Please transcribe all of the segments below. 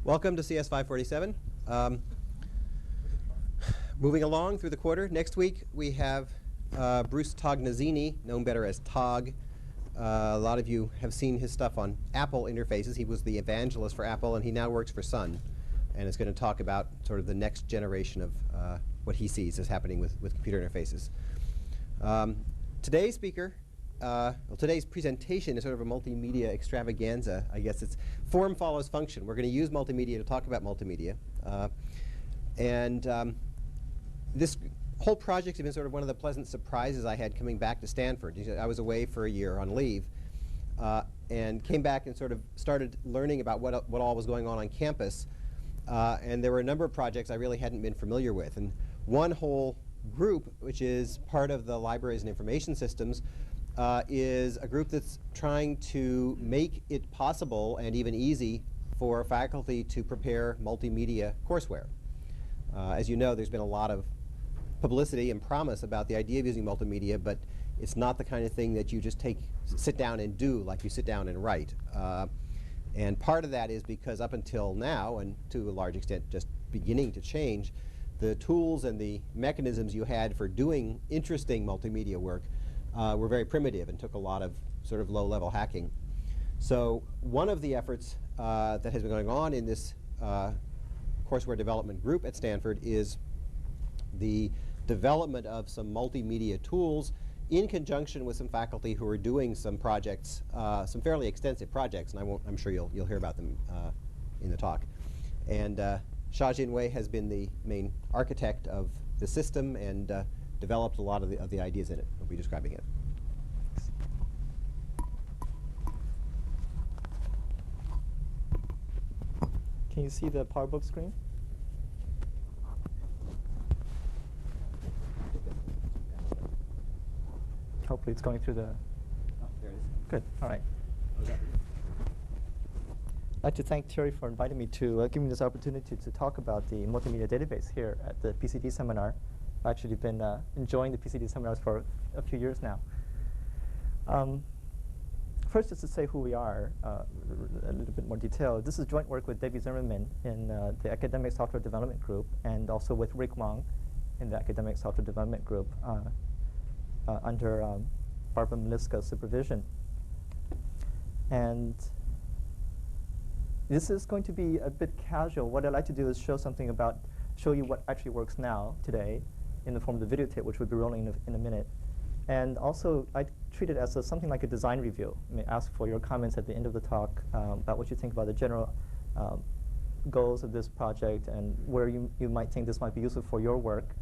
Welcome to CS 547. Moving along through the quarter, next week we have Bruce Tognazzini, known better as Tog. A lot of you have seen his stuff on Apple interfaces. He was the evangelist for Apple, and he now works for Sun, and is going to talk about sort of the next generation of what he sees as happening with computer interfaces. Today's speaker, today's presentation is sort of a multimedia extravaganza. I guess it's form follows function. We're going to use multimedia to talk about multimedia. This whole project has been sort of one of the pleasant surprises I had coming back to Stanford. I was away for a year on leave and came back and sort of started learning about what all was going on campus. And there were a number of projects I really hadn't been familiar with. And one whole group, which is part of the Libraries and Information Systems, is a group that's trying to make it possible and even easy for faculty to prepare multimedia courseware. As you know, there's been a lot of publicity and promise about the idea of using multimedia, but it's not the kind of thing that you just sit down and do like you sit down and write. And part of that is because up until now, and to a large extent just beginning to change, the tools and the mechanisms you had for doing interesting multimedia work were very primitive and took a lot of sort of low-level hacking. So one of the efforts that has been going on in this courseware development group at Stanford is the development of some multimedia tools in conjunction with some faculty who are doing some projects, some fairly extensive projects, and I'm sure you'll hear about them in the talk. And Sha Xin Wei has been the main architect of the system and developed a lot of the ideas in it. We'll be describing it. Can you see the PowerBook screen? Hopefully it's going through the... Oh, there it is. Good, all right. I'd like to thank Terry for inviting me to give me this opportunity to talk about the multimedia database here at the PCD seminar. I've actually been enjoying the PCD seminars for a few years now. First, just to say who we are, a little bit more detail. This is joint work with Debbie Zimmerman in the Academic Software Development Group, and also with Rick Wong in the Academic Software Development Group under Barbara Meliska's supervision. And this is going to be a bit casual. What I'd like to do is show you what actually works now, today, in the form of the videotape, which we'll be rolling in a minute. And also, I treat it as something like a design review. I may ask for your comments at the end of the talk about what you think about the general goals of this project and where you might think this might be useful for your work,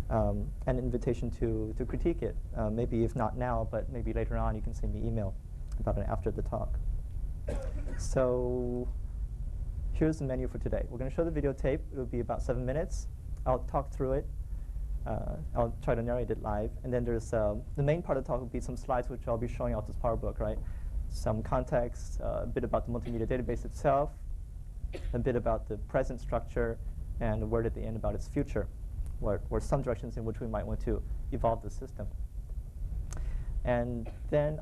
and an invitation to critique it. Maybe if not now, but maybe later on, you can send me email about it after the talk. So here's the menu for today. We're going to show the videotape. It will be about 7 minutes. I'll talk through it. I'll try to narrate it live. And then there's the main part of the talk will be some slides, which I'll be showing out this PowerBook, right? Some context, a bit about the multimedia database itself, a bit about the present structure, and a word at the end about its future, or some directions in which we might want to evolve the system. And then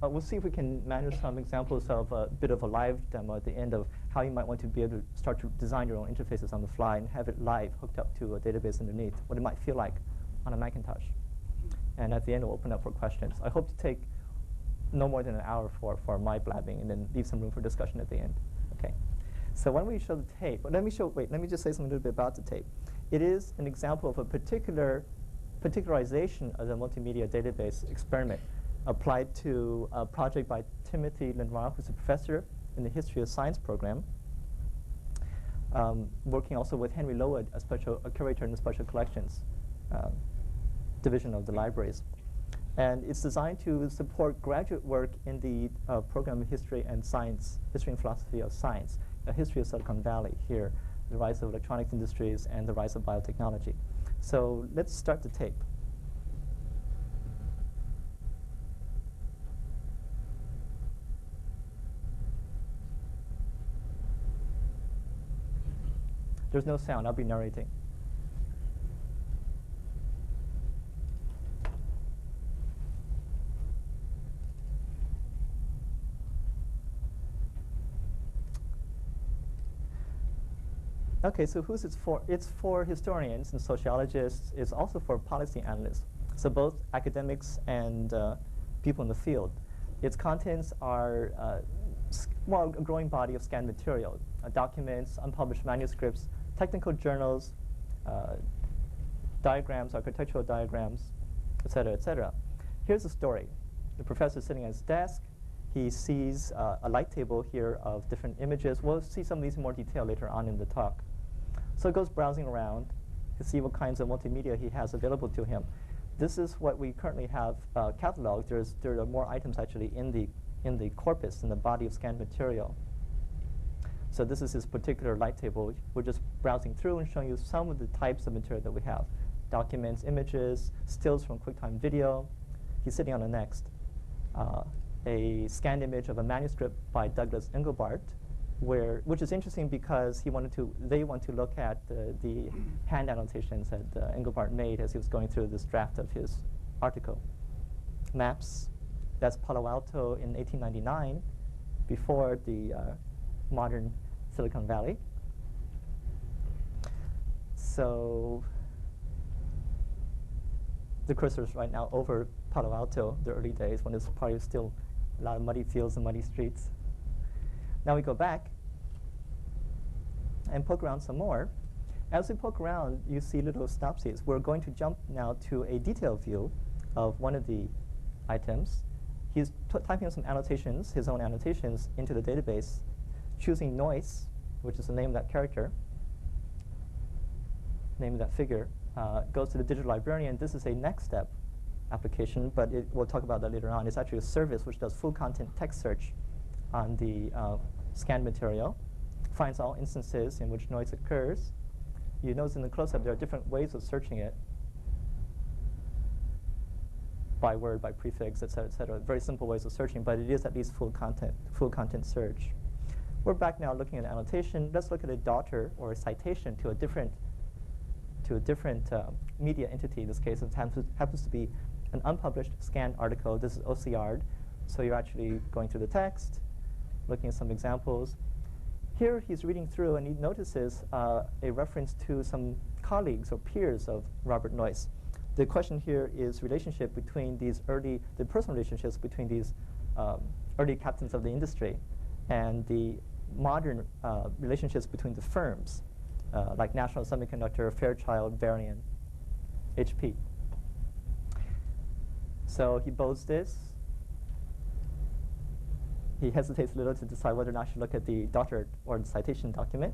we'll see if we can manage some examples of a bit of a live demo at the end of how you might want to be able to start to design your own interfaces on the fly and have it live hooked up to a database underneath, what it might feel like on a Macintosh. And at the end, we'll open up for questions. I hope to take no more than an hour for my blabbing and then leave some room for discussion at the end. Okay. So why don't we show the tape? But let me just say something a little bit about the tape. It is an example of a particularization of the multimedia database experiment applied to a project by Timothy Lenoir, who's a professor in the History of Science program, working also with Henry Lowood, a curator in the Special Collections division of the libraries. And it's designed to support graduate work in the program of History and Science, History and Philosophy of Science, a history of Silicon Valley here, the rise of electronics industries and the rise of biotechnology. So let's start the tape. There's no sound. I'll be narrating. Okay, so who's it for? It's for historians and sociologists. It's also for policy analysts. So both academics and people in the field. Its contents are a growing body of scanned material, documents, unpublished manuscripts, technical journals, diagrams, architectural diagrams, et cetera, et cetera. Here's the story. The professor is sitting at his desk. He sees a light table here of different images. We'll see some of these in more detail later on in the talk. So he goes browsing around to see what kinds of multimedia he has available to him. This is what we currently have cataloged. There are more items actually in the corpus, in the body of scanned material. So this is his particular light table. We're just browsing through and showing you some of the types of material that we have. Documents, images, stills from QuickTime video. He's sitting on the next. A scanned image of a manuscript by Douglas Engelbart, which is interesting because they want to look at the hand annotations that Engelbart made as he was going through this draft of his article. Maps, that's Palo Alto in 1899, before the modern Silicon Valley. So the cursor is right now over Palo Alto, the early days, when it's probably still a lot of muddy fields and muddy streets. Now we go back and poke around some more. As we poke around, you see little synopses. We're going to jump now to a detailed view of one of the items. He's typing in some annotations, his own annotations, into the database, choosing noise, which is the name of that character, name of that figure, goes to the digital librarian. This is a next step application, but we'll talk about that later on. It's actually a service which does full content text search on the scanned material, finds all instances in which noise occurs. You notice in the close-up there are different ways of searching it, by word, by prefix, et cetera, very simple ways of searching, but it is at least full content search. We're back now looking at annotation. Let's look at a daughter or a citation to a different media entity. In this case, it happens to be an unpublished scanned article. This is OCR'd. So you're actually going through the text, looking at some examples. Here he's reading through and he notices a reference to some colleagues or peers of Robert Noyce. The question here is relationship between the personal relationships between these early captains of the industry and the modern relationships between the firms, like National Semiconductor, Fairchild, Varian, HP. So he bodes this. He hesitates a little to decide whether or not to look at the doctorate or the citation document.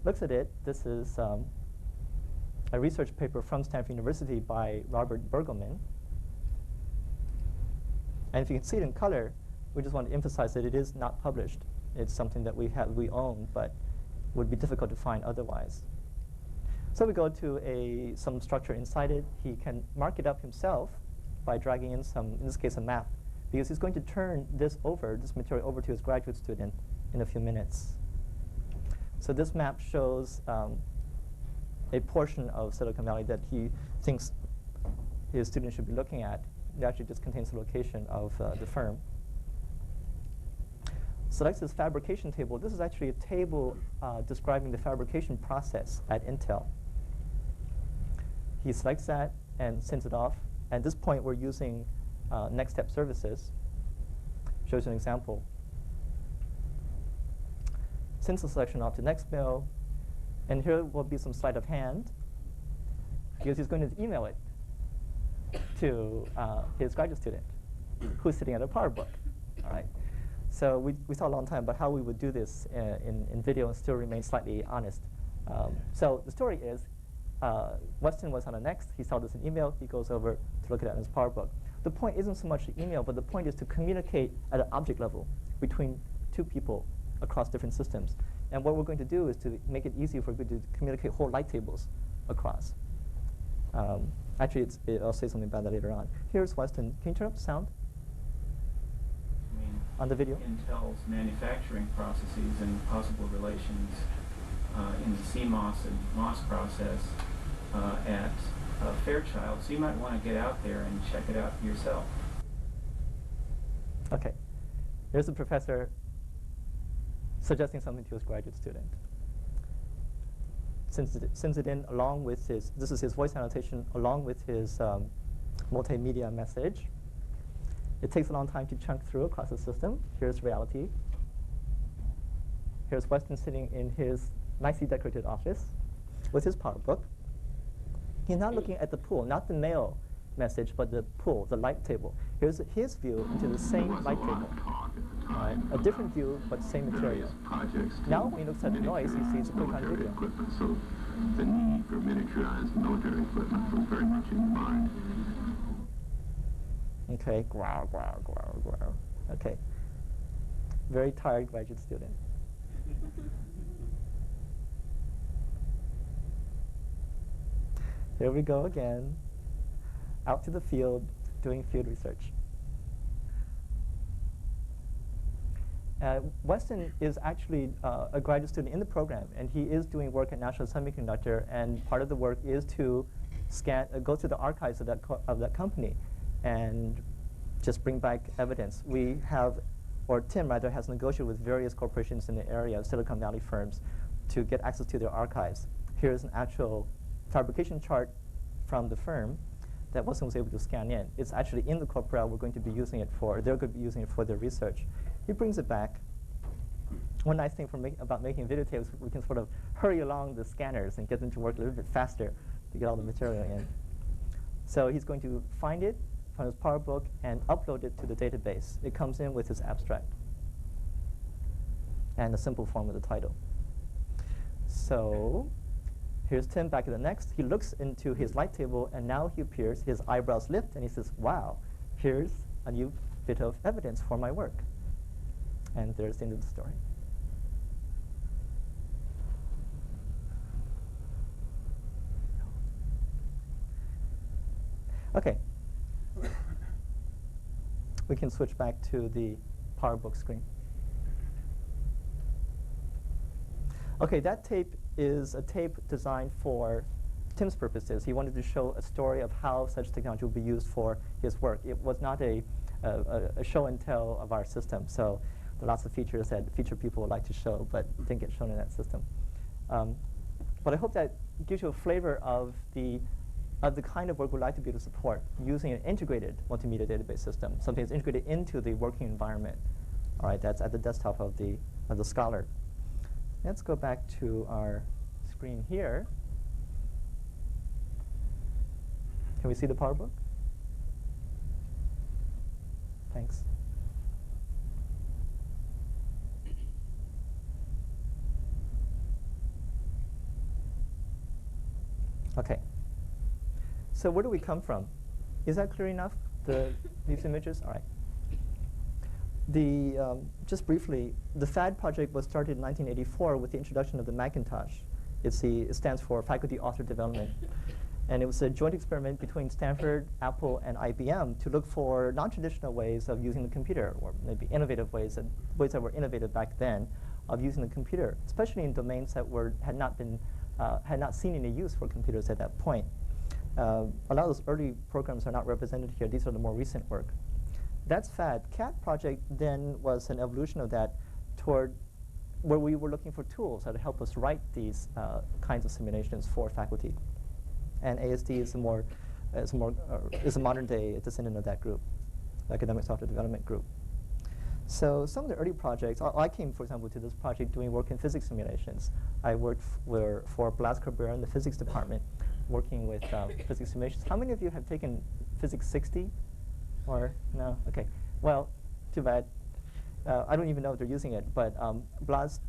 Looks at it. This is a research paper from Stanford University by Robert Bergelman. And if you can see it in color, we just want to emphasize that it is not published. It's something that we own, but would be difficult to find otherwise. So we go to some structure inside it. He can mark it up himself by dragging in in this case, a map, because he's going to turn this material over to his graduate student in a few minutes. So this map shows a portion of Silicon Valley that he thinks his student should be looking at. It actually just contains the location of the firm. Selects this fabrication table. This is actually a table describing the fabrication process at Intel. He selects that and sends it off. At this point, we're using next step services. Shows you an example. Sends the selection off to next mail. And here will be some sleight of hand, because he's going to email it to his graduate student, who's sitting at a PowerBook. All right. So we thought a long time about how we would do this in video and still remain slightly honest. So the story is, Weston was on the next. He saw this in email. He goes over to look at it in his PowerBook. The point isn't so much the email, but the point is to communicate at an object level between two people across different systems. And what we're going to do is to make it easy for good to communicate whole light tables across. Actually, I'll say something about that later on. Here's Weston. Can you turn up the sound? On the video? Intel's manufacturing processes and possible relations in the CMOS and MOS process at Fairchild. So you might want to get out there and check it out yourself. OK. Here's the professor suggesting something to his graduate student. sends it in along with his, this is his voice annotation, along with his multimedia message. It takes a long time to chunk through across the system. Here's reality. Here's Weston sitting in his nicely decorated office with his PowerBook. He's now looking at the pool, not the mail message, but the pool, the light table. Here's his view into the same light table. Right? A different view, but same material. Now, when he looks at the noise, he sees a QuickTime video. So the need for miniaturized military equipment was very much in mind. Okay, growl, growl, growl, growl. Okay. Very tired graduate student. Here we go again, out to the field, doing field research. Weston is actually a graduate student in the program, and he is doing work at National Semiconductor, and part of the work is to go to the archives of that company and just bring back evidence. We have, or Tim rather, has negotiated with various corporations in the area, Silicon Valley firms, to get access to their archives. Here's an actual fabrication chart from the firm that Weston was able to scan in. It's actually in the corporate. We're going to be using it for, they're going to be using it for their research. He brings it back. One nice thing about making videotapes, we can sort of hurry along the scanners and get them to work a little bit faster to get all the material in. So he's going to find it from his PowerBook and upload it to the database. It comes in with his abstract and a simple form of the title. So here's Tim back at the next. He looks into his light table, and now he appears, his eyebrows lift, and he says, wow, here's a new bit of evidence for my work. And there's the end of the story. OK. We can switch back to the PowerBook screen. OK, that tape is a tape designed for Tim's purposes. He wanted to show a story of how such technology will be used for his work. It was not a show and tell of our system. So there are lots of features that feature people would like to show, but didn't get shown in that system. But I hope that gives you a flavor of the kind of work we'd like to be able to support using an integrated multimedia database system, something that's integrated into the working environment. All right, that's at the desktop of the scholar. Let's go back to our screen here. Can we see the PowerBook? Thanks. OK. So where do we come from? Is that clear enough, these images? All right. Just briefly, the FAD project was started in 1984 with the introduction of the Macintosh. It stands for Faculty Author Development. And it was a joint experiment between Stanford, Apple, and IBM to look for non-traditional ways of using the computer, or maybe innovative ways that were innovative back then of using the computer, especially in domains that had not seen any use for computers at that point. A lot of those early programs are not represented here. These are the more recent work. That's FAD. CAT project then was an evolution of that toward where we were looking for tools that would help us write these kinds of simulations for faculty. And ASD is a modern day descendant of that group, the Academic Software Development Group. So some of the early projects, I came, for example, to this project doing work in physics simulations. I worked for Blas Cabrera in the physics department, working with physics simulations. How many of you have taken Physics 60? Or no? OK. Well, too bad. I don't even know if they're using it. But Blas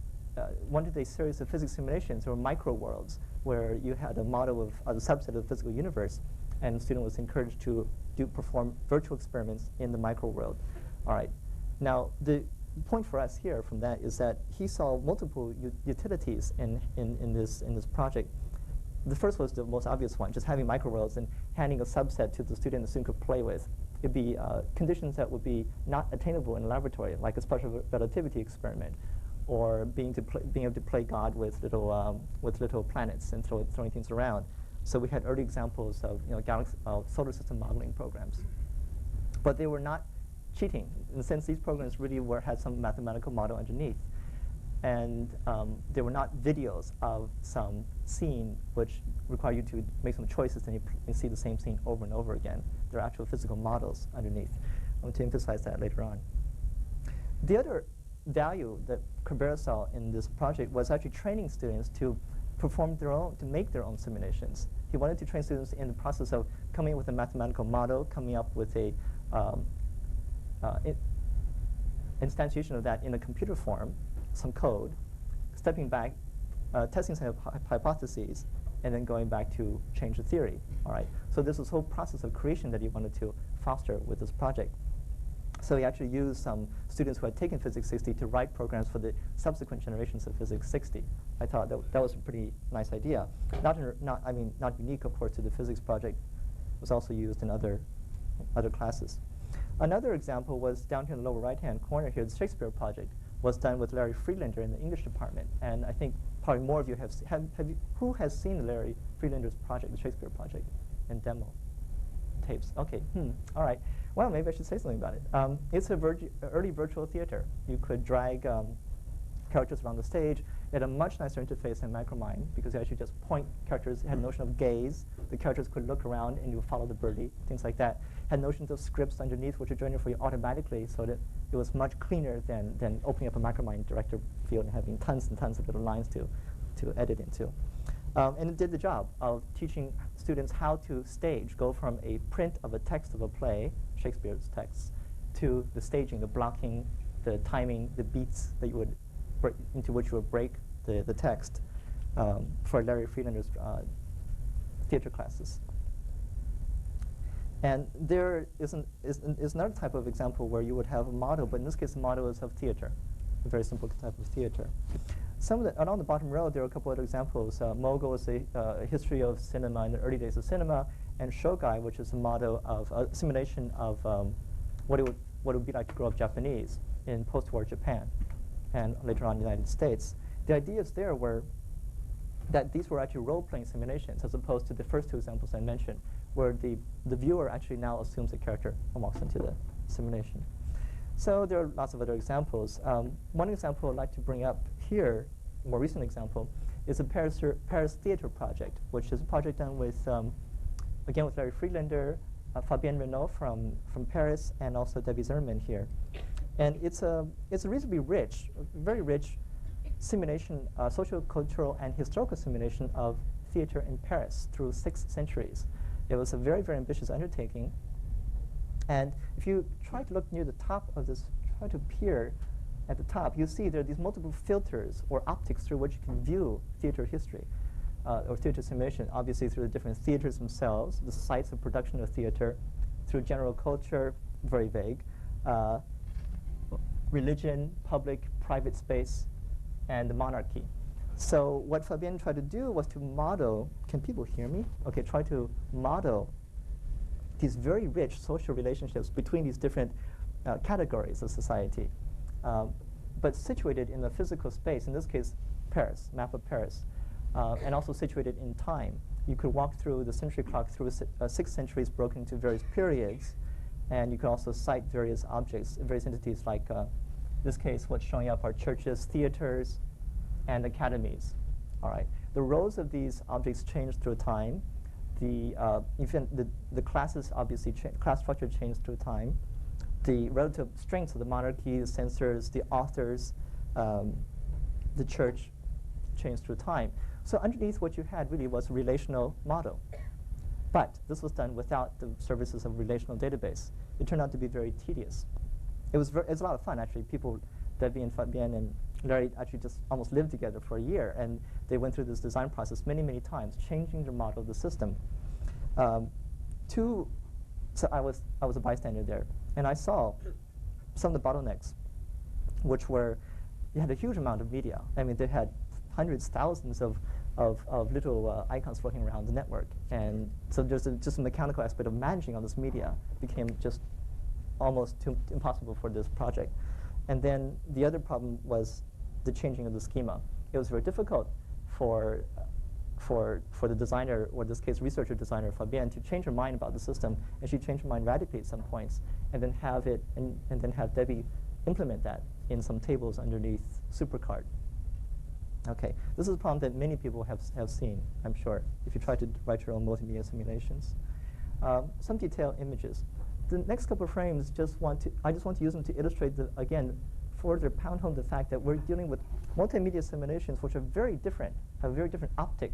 wanted a series of physics simulations, or micro worlds, where you had a model of a subset of the physical universe, and the student was encouraged to perform virtual experiments in the micro world. All right. Now, the point for us here from that is that he saw multiple utilities in this project. The first was the most obvious one, just having micro worlds and handing a subset to the student could play with. It'd be conditions that would be not attainable in a laboratory, like a special relativity experiment, or being able to play God with little planets and throwing things around. So we had early examples of solar system modeling programs, but they were not cheating. In the sense, these programs really had some mathematical model underneath. and they were not videos of some scene which require you to make some choices and you see the same scene over and over again. They're actual physical models underneath. I want to emphasize that later on. The other value that Cabrera saw in this project was actually training students to perform their own, to make their own simulations. He wanted to train students in the process of coming up with a mathematical model, coming up with a instantiation of that in a computer form, some code, stepping back, testing some hypotheses, and then going back to change the theory. All right. So there's this whole process of creation that he wanted to foster with this project. So he actually used some students who had taken Physics 60 to write programs for the subsequent generations of Physics 60. I thought that was a pretty nice idea. Not unique, of course, to the physics project. It was also used in other classes. Another example was down here in the lower right-hand corner here. The Shakespeare project was done with Larry Friedlander in the English department. And I think probably more of you who has seen Larry Friedlander's project, the Shakespeare project, in demo tapes? Okay, all right. Well, maybe I should say something about it. It's an early virtual theater. You could drag characters around the stage. It had a much nicer interface than Micromind because you actually just point characters. It had a notion of gaze. The characters could look around and you follow the birdie, things like that. Had notions of scripts underneath which are generated for you automatically, so that it was much cleaner than opening up a Micromind director field and having tons and tons of little lines to edit into. And it did the job of teaching students how to stage, go from a print of a text of a play, Shakespeare's text, to the staging, the blocking, the timing, the beats that you would into which you would break the text for Larry Friedlander's theater classes. And there is another type of example where you would have a model, but in this case the model is of theater, a very simple type of theater. Along the bottom row, there are a couple other examples. Mogul is a history of cinema in the early days of cinema, and Shogai, which is a model of a simulation of what it would be like to grow up Japanese in post-war Japan, and later on the United States. The ideas there were that these were actually role-playing simulations, as opposed to the first two examples I mentioned, where the viewer actually now assumes a character and walks into the simulation. So there are lots of other examples. One example I'd like to bring up here, a more recent example, is the Paris Theater Project, which is a project done with, again, with Larry Friedlander, Fabienne Renaud from Paris, and also Debbie Zimmerman here. And it's a reasonably rich, very rich simulation, social, cultural, and historical simulation of theater in Paris through 6 centuries. It was a very, very ambitious undertaking. And if you try to look near the top of this, try to peer at the top, you see there are these multiple filters or optics through which you can view theater history or theater simulation, obviously through the different theaters themselves, the sites of production of theater, through general culture, very vague, religion, public, private space, and the monarchy. So what Fabienne tried to do was to model, can people hear me? Okay, try to model these very rich social relationships between these different categories of society, but situated in a physical space, in this case, Paris, map of Paris, and also situated in time. You could walk through the century clock through 6 centuries broken into various periods, and you could also cite various objects, various entities like, in this case, what's showing up are churches, theaters, and academies. All right. The roles of these objects change through time. The classes, obviously, class structure changed through time. The relative strengths of the monarchy, the censors, the authors, the church changed through time. So underneath what you had really was a relational model. But this was done without the services of a relational database. It turned out to be very tedious. It was a lot of fun, actually. People, Debbie and Fabienne and Larry actually just almost lived together for a year, and they went through this design process many, many times, changing the model of the system. So I was a bystander there, and I saw some of the bottlenecks, which were, you had a huge amount of media. I mean, they had hundreds, thousands of little icons floating around the network, and so there's just a mechanical aspect of managing all this media became just almost too impossible for this project. And then the other problem was the changing of the schema. It was very difficult for the designer, or in this case researcher designer Fabienne, to change her mind about the system, and she changed her mind radically at some points, and then have Debbie implement that in some tables underneath SuperCard. Okay, this is a problem that many people have seen, I'm sure, if you try to write your own multimedia simulations. Some detailed images. The next couple of frames, I just want to use them to illustrate, again, further pound home the fact that we're dealing with multimedia simulations which are very different, have a very different optic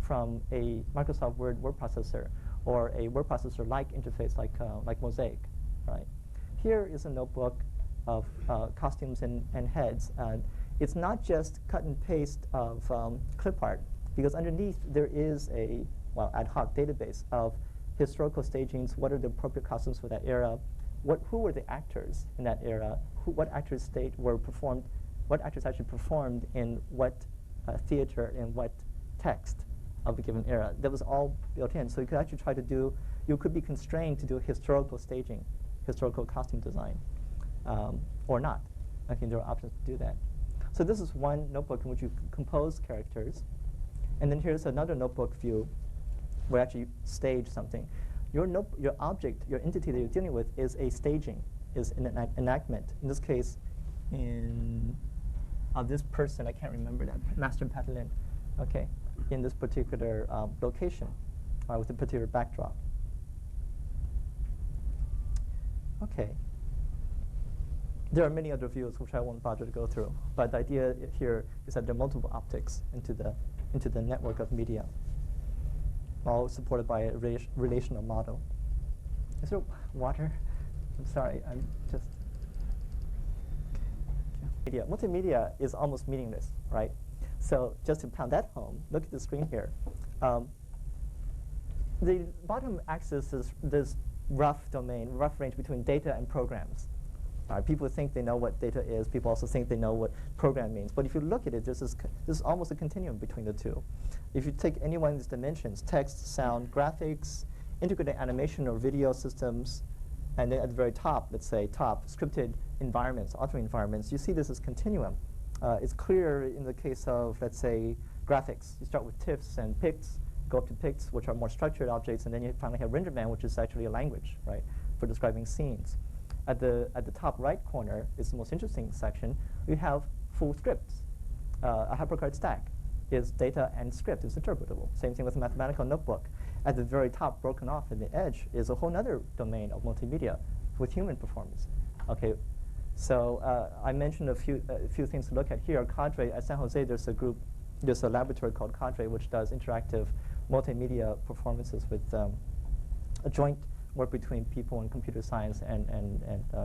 from a Microsoft Word processor or a word processor-like interface like Mosaic, right? Here is a notebook of costumes and heads. It's not just cut and paste of clip art, because underneath there is a, ad hoc database of historical stagings. What are the appropriate costumes for that era? Who were the actors in that era? What actors what actors actually performed in what theater and what text of a given era? That was all built in. So you could actually you could be constrained to do historical staging, historical costume design, or not. I think there are options to do that. So this is one notebook in which you compose characters. And then here's another notebook view where you actually stage something. Your object, your entity that you're dealing with is a staging, is an enactment. In this case, of this person, I can't remember that, Master Patalin, okay, in this particular location with a particular backdrop. Okay. There are many other views which I won't bother to go through, but the idea here is that there are multiple optics into the network of media, all supported by a relational model. Is there water? I'm sorry, I'm just. Multimedia is almost meaningless, right? So just to pound that home, look at the screen here. The bottom axis is this rough range between data and programs. People think they know what data is. People also think they know what program means. But if you look at it, this is almost a continuum between the two. If you take any one of these dimensions, text, sound, graphics, integrated animation or video systems, and then at the very top, let's say scripted environments, authoring environments, you see this as continuum. It's clear in the case of, let's say, graphics. You start with TIFFs and PICs, go up to PICs, which are more structured objects, and then you finally have RenderMan, which is actually a language, right, for describing scenes. At the top right corner is the most interesting section. We have full scripts. A hypercard stack is data and script is interpretable. Same thing with a mathematical notebook. At the very top, broken off at the edge, is a whole other domain of multimedia with human performance. Okay, so I mentioned a few things to look at here. Cadre at San Jose, there's a laboratory called Cadre which does interactive multimedia performances with a joint work between people in computer science and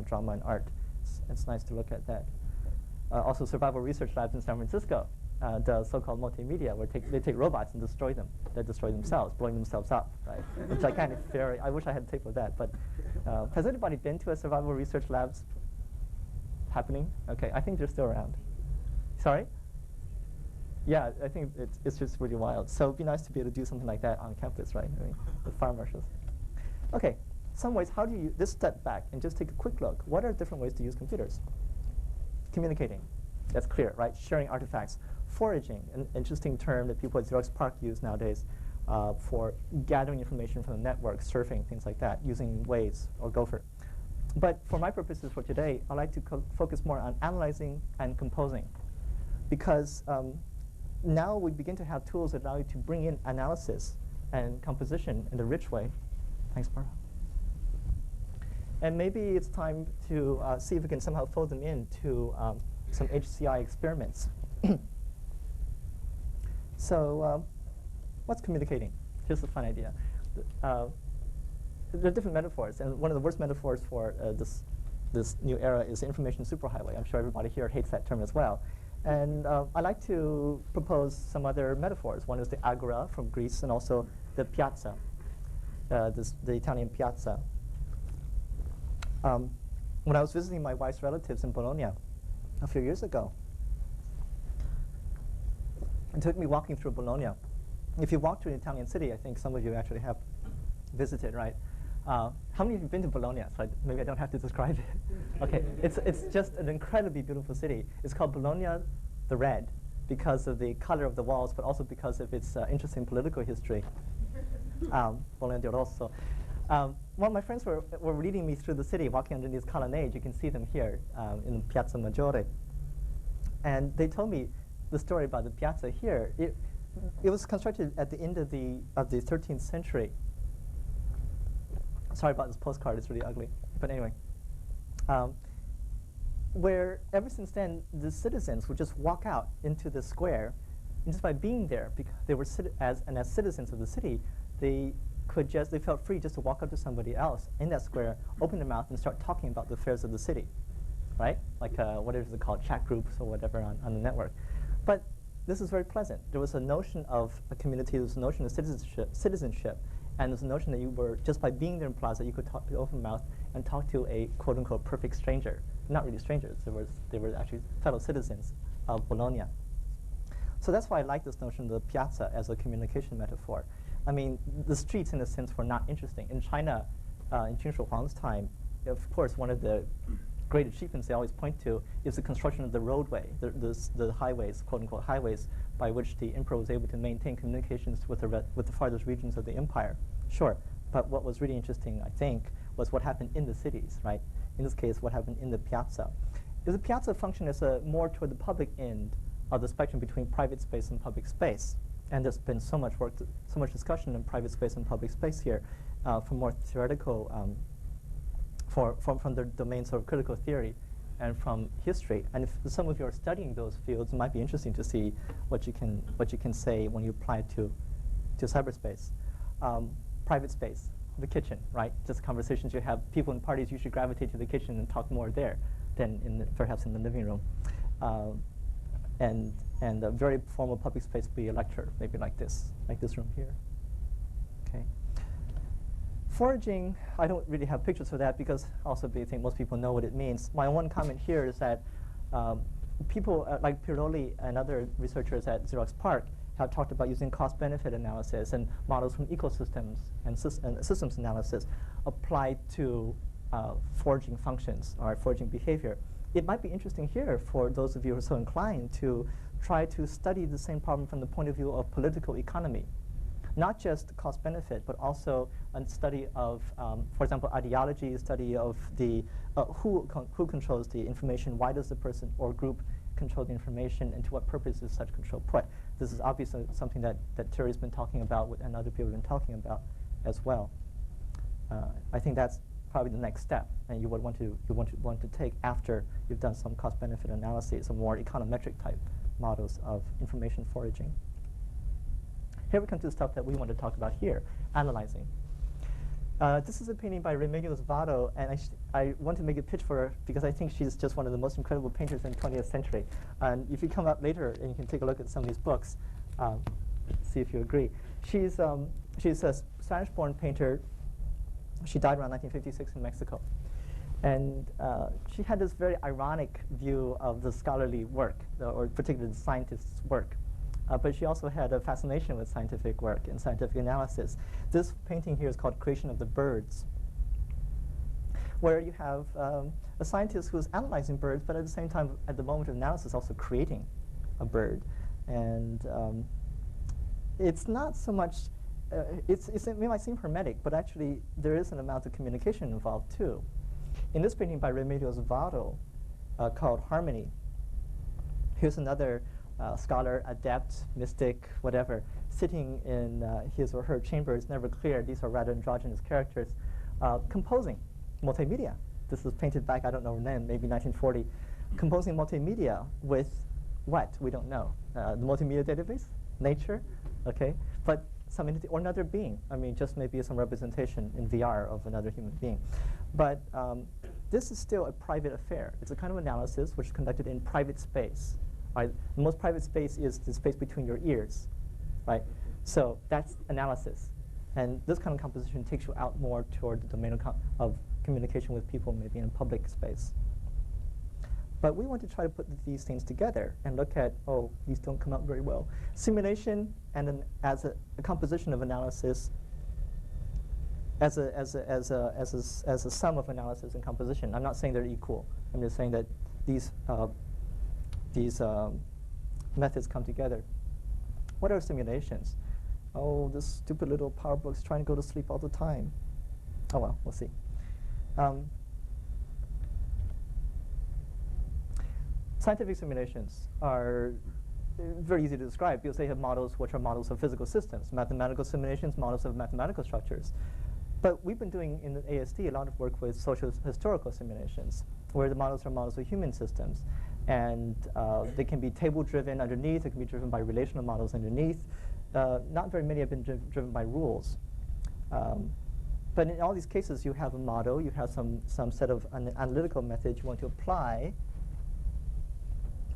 drama and art. It's nice to look at that. Also, Survival Research Labs in San Francisco does so-called multimedia, where they take robots and destroy them. They destroy themselves, blowing themselves up, right? Which I kind of fear. I wish I had a tape of that. But has anybody been to a Survival Research Labs happening? Okay, I think they're still around. Sorry? Yeah, I think it's just really wild. So it'd be nice to be able to do something like that on campus, right? I mean, with fire marshals. Okay, some ways, how do you, just step back and just take a quick look. What are different ways to use computers? Communicating, that's clear, right? Sharing artifacts. Foraging, an interesting term that people at Xerox PARC use nowadays for gathering information from the network, surfing, things like that, using Waze or Gopher. But for my purposes for today, I'd like to focus more on analyzing and composing. Because now we begin to have tools that allow you to bring in analysis and composition in a rich way. Thanks, Barbara. And maybe it's time to see if we can somehow fold them into some HCI experiments. So what's communicating? Here's a fun idea. There are different metaphors, and one of the worst metaphors for this new era is the information superhighway. I'm sure everybody here hates that term as well. And I'd like to propose some other metaphors. One is the agora from Greece, and also the piazza, the Italian piazza. When I was visiting my wife's relatives in Bologna a few years ago, it took me walking through Bologna. If you walk through an Italian city, I think some of you actually have visited, right? How many of you have been to Bologna? So maybe I don't have to describe it. Okay, it's just an incredibly beautiful city. It's called Bologna the Red because of the color of the walls, but also because of its interesting political history. Bologna di Rosso. Well, my friends were leading me through the city, walking under these colonnades. You can see them here in Piazza Maggiore. And they told me the story about the piazza here. It was constructed at the end of the 13th century. Sorry about this postcard, it's really ugly. But anyway, where ever since then, the citizens would just walk out into the square, and just by being there, because they were as citizens of the city, they felt free just to walk up to somebody else in that square, open their mouth, and start talking about the affairs of the city, right? Like what is it called, chat groups or whatever on the network. But this is very pleasant. There was a notion of a community, there was a notion of citizenship, and there's a notion that you were, just by being there in Plaza, you could open mouth and talk to a quote-unquote perfect stranger. Not really strangers, they were actually fellow citizens of Bologna. So that's why I like this notion of the piazza as a communication metaphor. I mean, the streets, in a sense, were not interesting. In China, in Qin Shi Huang's time, of course, one of the great achievements they always point to is the construction of the roadway, the highways, quote-unquote highways, by which the emperor was able to maintain communications with the farthest regions of the empire. Sure, but what was really interesting, I think, was what happened in the cities, right? In this case, what happened in the piazza. The piazza function is more toward the public end of the spectrum between private space and public space. And there's been so much work, so much discussion in private space and public space here, from more theoretical, from the domains of critical theory and from history. And if some of you are studying those fields, it might be interesting to see what you can say when you apply it to cyberspace. Private space, the kitchen, right? Just conversations you have. People in parties usually gravitate to the kitchen and talk more there than perhaps in the living room. And a very formal public space would be a lecture, maybe like this room here. Okay. Foraging, I don't really have pictures for that because also I think most people know what it means. My one comment here is that people like Piroli and other researchers at Xerox PARC have talked about using cost-benefit analysis and models from ecosystems and systems analysis applied to foraging functions or foraging behavior. It might be interesting here for those of you who are so inclined to try to study the same problem from the point of view of political economy. Not just cost-benefit, but also a study of, for example, ideology, study of the who controls the information, why does the person or group control the information, and to what purpose is such control put. This is obviously something that Terry's been talking about and other people have been talking about as well. I think that's probably the next step, and you would want to take after you've done some cost-benefit analysis, some more econometric type models of information foraging. Here we come to the stuff that we want to talk about here, analyzing. This is a painting by Remedios Vado, and I want to make a pitch for her because I think she's just one of the most incredible painters in the 20th century. And if you come up later and you can take a look at some of these books, see if you agree. She's a Spanish-born painter. She died around 1956 in Mexico. And she had this very ironic view of the scholarly work, or particularly the scientist's work. But she also had a fascination with scientific work and scientific analysis. This painting here is called Creation of the Birds, where you have a scientist who's analyzing birds, but at the same time, at the moment of analysis, also creating a bird. And it's not so much, it might seem hermetic, but actually there is an amount of communication involved too. In this painting by Remedios Vado, called Harmony, here's another scholar, adept, mystic, whatever, sitting in his or her chamber. It's never clear. These are rather androgynous characters, composing multimedia. This was painted back, I don't know when, maybe 1940. Composing multimedia with what? We don't know. The multimedia database? Nature? Okay. But some entity or another being. I mean, just maybe some representation in VR of another human being. But this is still a private affair. It's a kind of analysis which is conducted in private space. Right? The most private space is the space between your ears, right? So that's analysis. And this kind of composition takes you out more toward the domain of communication with people, maybe in a public space. But we want to try to put these things together and look at, oh, these don't come out very well. Simulation and as a composition of analysis, as a sum of analysis and composition. I'm not saying they're equal. I'm just saying that these methods come together. What are simulations? Oh, this stupid little PowerBook's trying to go to sleep all the time. Oh well, we'll see. Scientific simulations are very easy to describe because they have models which are models of physical systems, mathematical simulations, models of mathematical structures. But we've been doing in the ASD a lot of work with social historical simulations, where the models are models of human systems. And they can be table-driven underneath, they can be driven by relational models underneath. Not very many have been driven by rules. But in all these cases, you have a model, you have some set of analytical methods you want to apply.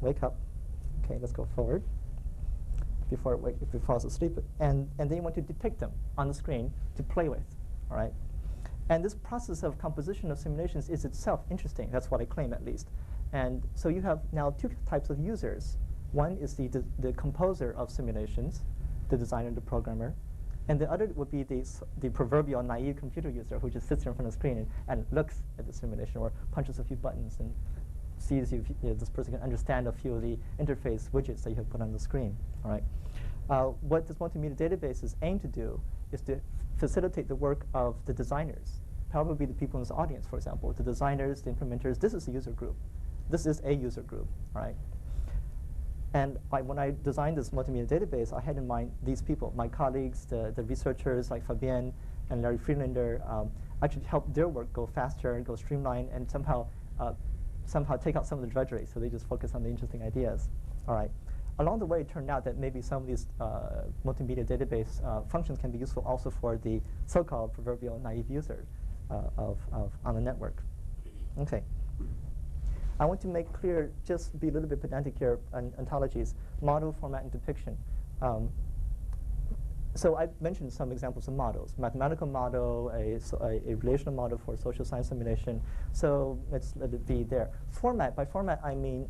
Wake up. Okay, let's go forward before it falls asleep. And then you want to depict them on the screen to play with, all right? And this process of composition of simulations is itself interesting. That's what I claim, at least. And so you have now two types of users. One is the composer of simulations, the designer, the programmer. And the other would be the proverbial naive computer user who just sits in front of the screen and looks at the simulation or punches a few buttons and sees if this person can understand a few of the interface widgets that you have put on the screen. All right. What this multimedia databases aim to do is to facilitate the work of the designers, probably the people in this audience, for example, the designers, the implementers. This is a user group. This is a user group, all right? And when I designed this multimedia database, I had in mind these people, my colleagues, the researchers like Fabienne and Larry Friedlander, actually help their work go faster, go streamline, and somehow take out some of the drudgery, so they just focus on the interesting ideas. All right. Along the way, it turned out that maybe some of these multimedia database functions can be useful also for the so-called proverbial naive user on the network. Okay. I want to make clear, just be a little bit pedantic here, on ontologies, model, format, and depiction. So I mentioned some examples of models. Mathematical model, a relational model for social science simulation. So let's let it be there. Format, by format I mean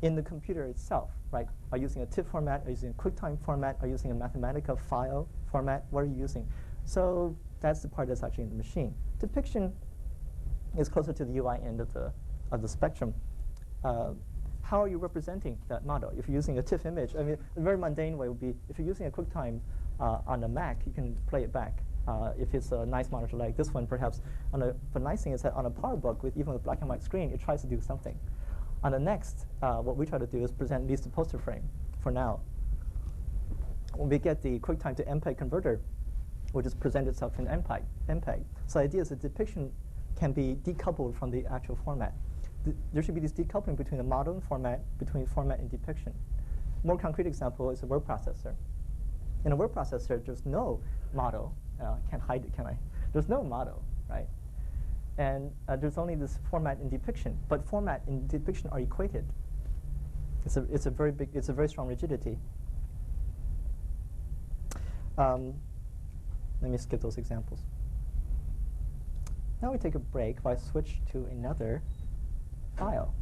in the computer itself, right? Are you using a TIFF format? Are you using a QuickTime format? Are you using a Mathematica file format? What are you using? So that's the part that's actually in the machine. Depiction is closer to the UI end of the spectrum. How are you representing that model? If you're using a TIFF image, I mean, a very mundane way would be if you're using a QuickTime on a Mac, you can play it back. If it's a nice monitor like this one, perhaps. The nice thing is that on a PowerBook, even with black and white screen, it tries to do something. On the next, what we try to do is present at least a poster frame for now. When we get the QuickTime to MPEG converter, will just present itself in MPEG. So the idea is that depiction can be decoupled from the actual format. There should be this decoupling between the model and format, between format and depiction. More concrete example is a word processor. In a word processor, there's no model. Can't hide it, can I? There's no model, right? And there's only this format and depiction. But format and depiction are equated. It's a very strong rigidity. Let me skip those examples. Now we take a break while I switch to another file.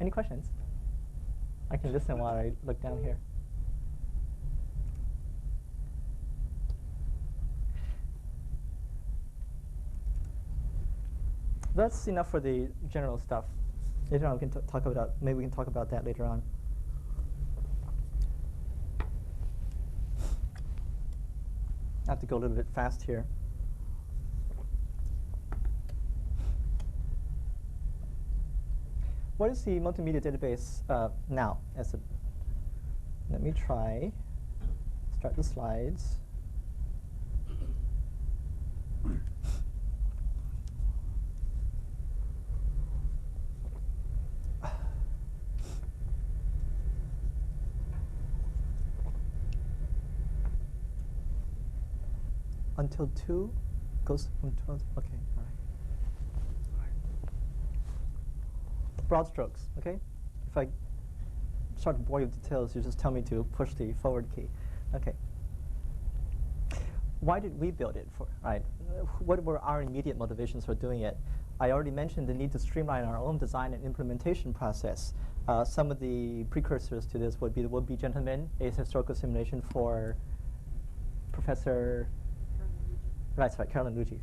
Any questions? I can listen while I look down here. That's enough for the general stuff. Later on, we can talk about. Maybe we can talk about that later on. I have to go a little bit fast here. What is the multimedia database now? Let me try. Start the slides. Until 2 goes from 12. Okay, all right. Broad strokes, okay? If I start to bore you with details, you just tell me to push the forward key. Okay. Why did we build it? What were our immediate motivations for doing it? I already mentioned the need to streamline our own design and implementation process. Some of the precursors to this would be the Would-Be Gentleman, a historical simulation for Professor... Right, Carolyn Lucci.